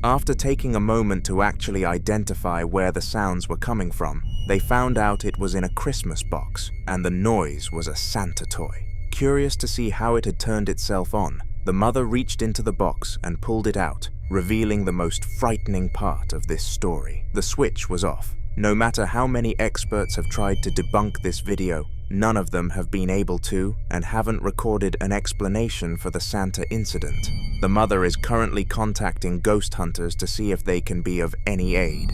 After taking a moment to actually identify where the sounds were coming from, they found out it was in a Christmas box, and the noise was a Santa toy. Curious to see how it had turned itself on, the mother reached into the box and pulled it out, revealing the most frightening part of this story. The switch was off. No matter how many experts have tried to debunk this video, none of them have been able to and haven't recorded an explanation for the Santa incident. The mother is currently contacting ghost hunters to see if they can be of any aid.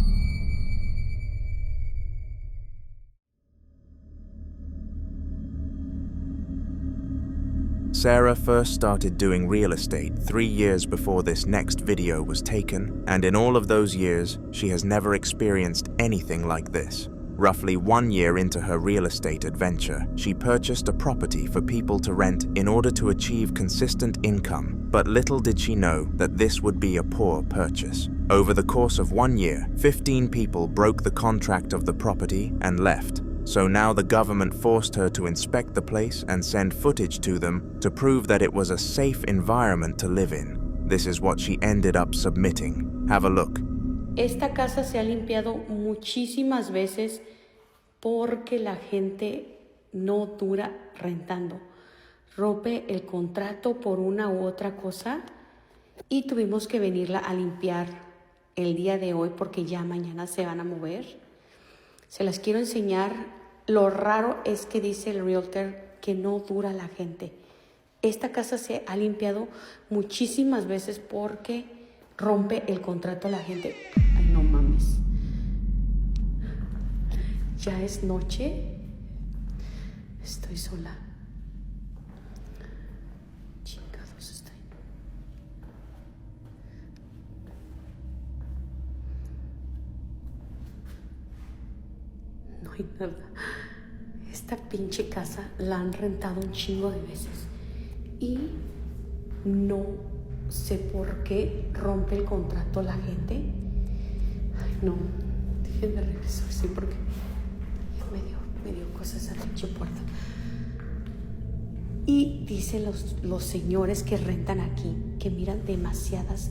Sarah first started doing real estate 3 years before this next video was taken, and in all of those years, she has never experienced anything like this. Roughly 1 year into her real estate adventure, she purchased a property for people to rent in order to achieve consistent income, but little did she know that this would be a poor purchase. Over the course of 1 year, 15 people broke the contract of the property and left. So now the government forced her to inspect the place and send footage to them to prove that it was a safe environment to live in. This is what she ended up submitting. Have a look. Esta casa se ha limpiado muchísimas veces porque la gente no dura rentando. Rompe el contrato por una u otra cosa y tuvimos que venirla a limpiar el día de hoy porque ya mañana se van a mover. Se las quiero enseñar. Lo raro es que dice el Realtor que no dura la gente. Esta casa se ha limpiado muchísimas veces porque rompe el contrato a la gente. Ay, no mames. Ya es noche. Estoy sola. Chingados, estoy. No hay nada. Esta pinche casa la han rentado un chingo de veces. Y no sé por qué rompe el contrato a la gente. Ay, no. Dejen de regresar así porque ya me dio cosas a la pinche puerta. Y dicen los señores que rentan aquí que miran demasiadas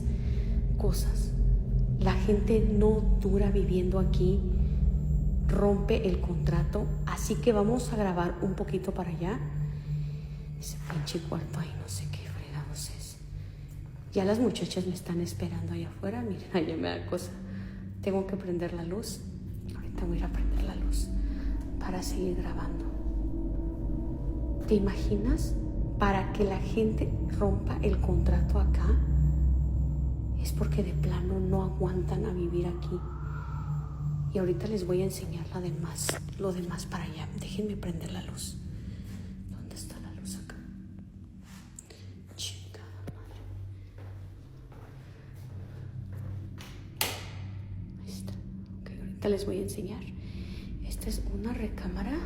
cosas. La gente no dura viviendo aquí. Rompe el contrato, así que vamos a grabar un poquito para allá. Ese pinche cuarto ahí, no sé qué fregados es. Ya las muchachas me están esperando allá afuera. Miren, allá me da cosa. Tengo que prender la luz. Ahorita voy a ir a prender la luz para seguir grabando. ¿Te imaginas? Para que la gente rompa el contrato acá, es porque de plano no aguantan a vivir aquí. Y ahorita les voy a enseñar lo demás para allá. Déjenme prender la luz. ¿Dónde está la luz acá? Chingada madre. Ahí está. Ok, ahorita les voy a enseñar. Esta es una recámara.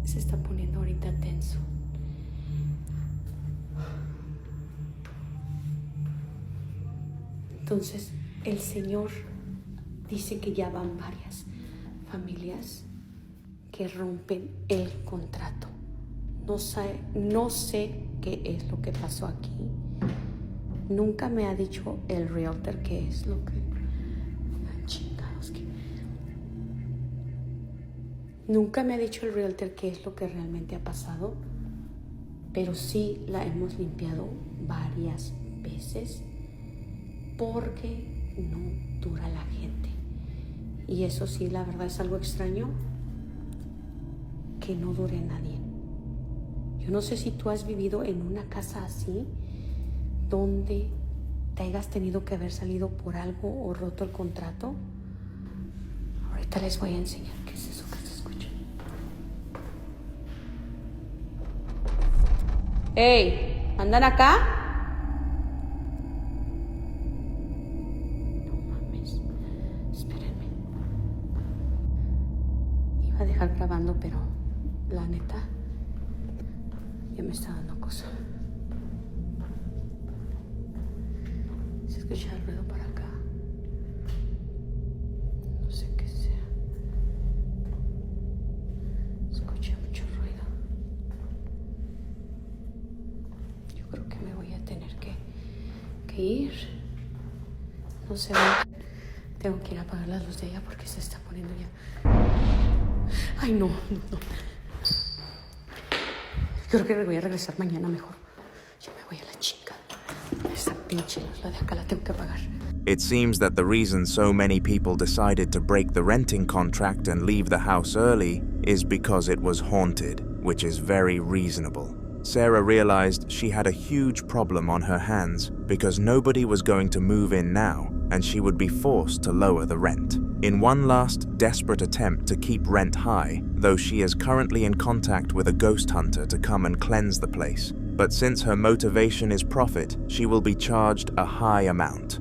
Se está poniendo ahorita tenso. Entonces, el señor Dice que ya van varias familias que rompen el contrato. No sé qué es lo que pasó aquí. Nunca me ha dicho el Realtor qué es lo que... Chingados, que... Nunca me ha dicho el Realtor qué es lo que realmente ha pasado, pero sí la hemos limpiado varias veces porque no dura la gente. Y eso sí, la verdad es algo extraño, que no dure nadie. Yo no sé si tú has vivido en una casa así, donde te hayas tenido que haber salido por algo o roto el contrato. Ahorita les voy a enseñar qué es eso que se escucha. ¡Ey! ¿Andan acá? No mames. Espérenme. Iba a dejar grabando, pero la neta ya me está dando cosa. Se escucha el ruido para acá. No sé qué sea. Escucha mucho ruido. Yo creo que me voy a tener que ir. No sé. Tengo que ir a apagar la luz de ella porque se está poniendo ya. Ay, no. Creo que me voy a regresar mañana mejor. Yo me voy a la chica. Esa pinche luz, la de acá la tengo que apagar. It seems that the reason so many people decided to break the renting contract and leave the house early is because it was haunted, which is very reasonable. Sarah realized she had a huge problem on her hands because nobody was going to move in now, and she would be forced to lower the rent. In one last desperate attempt to keep rent high, though she is currently in contact with a ghost hunter to come and cleanse the place. But since her motivation is profit, she will be charged a high amount.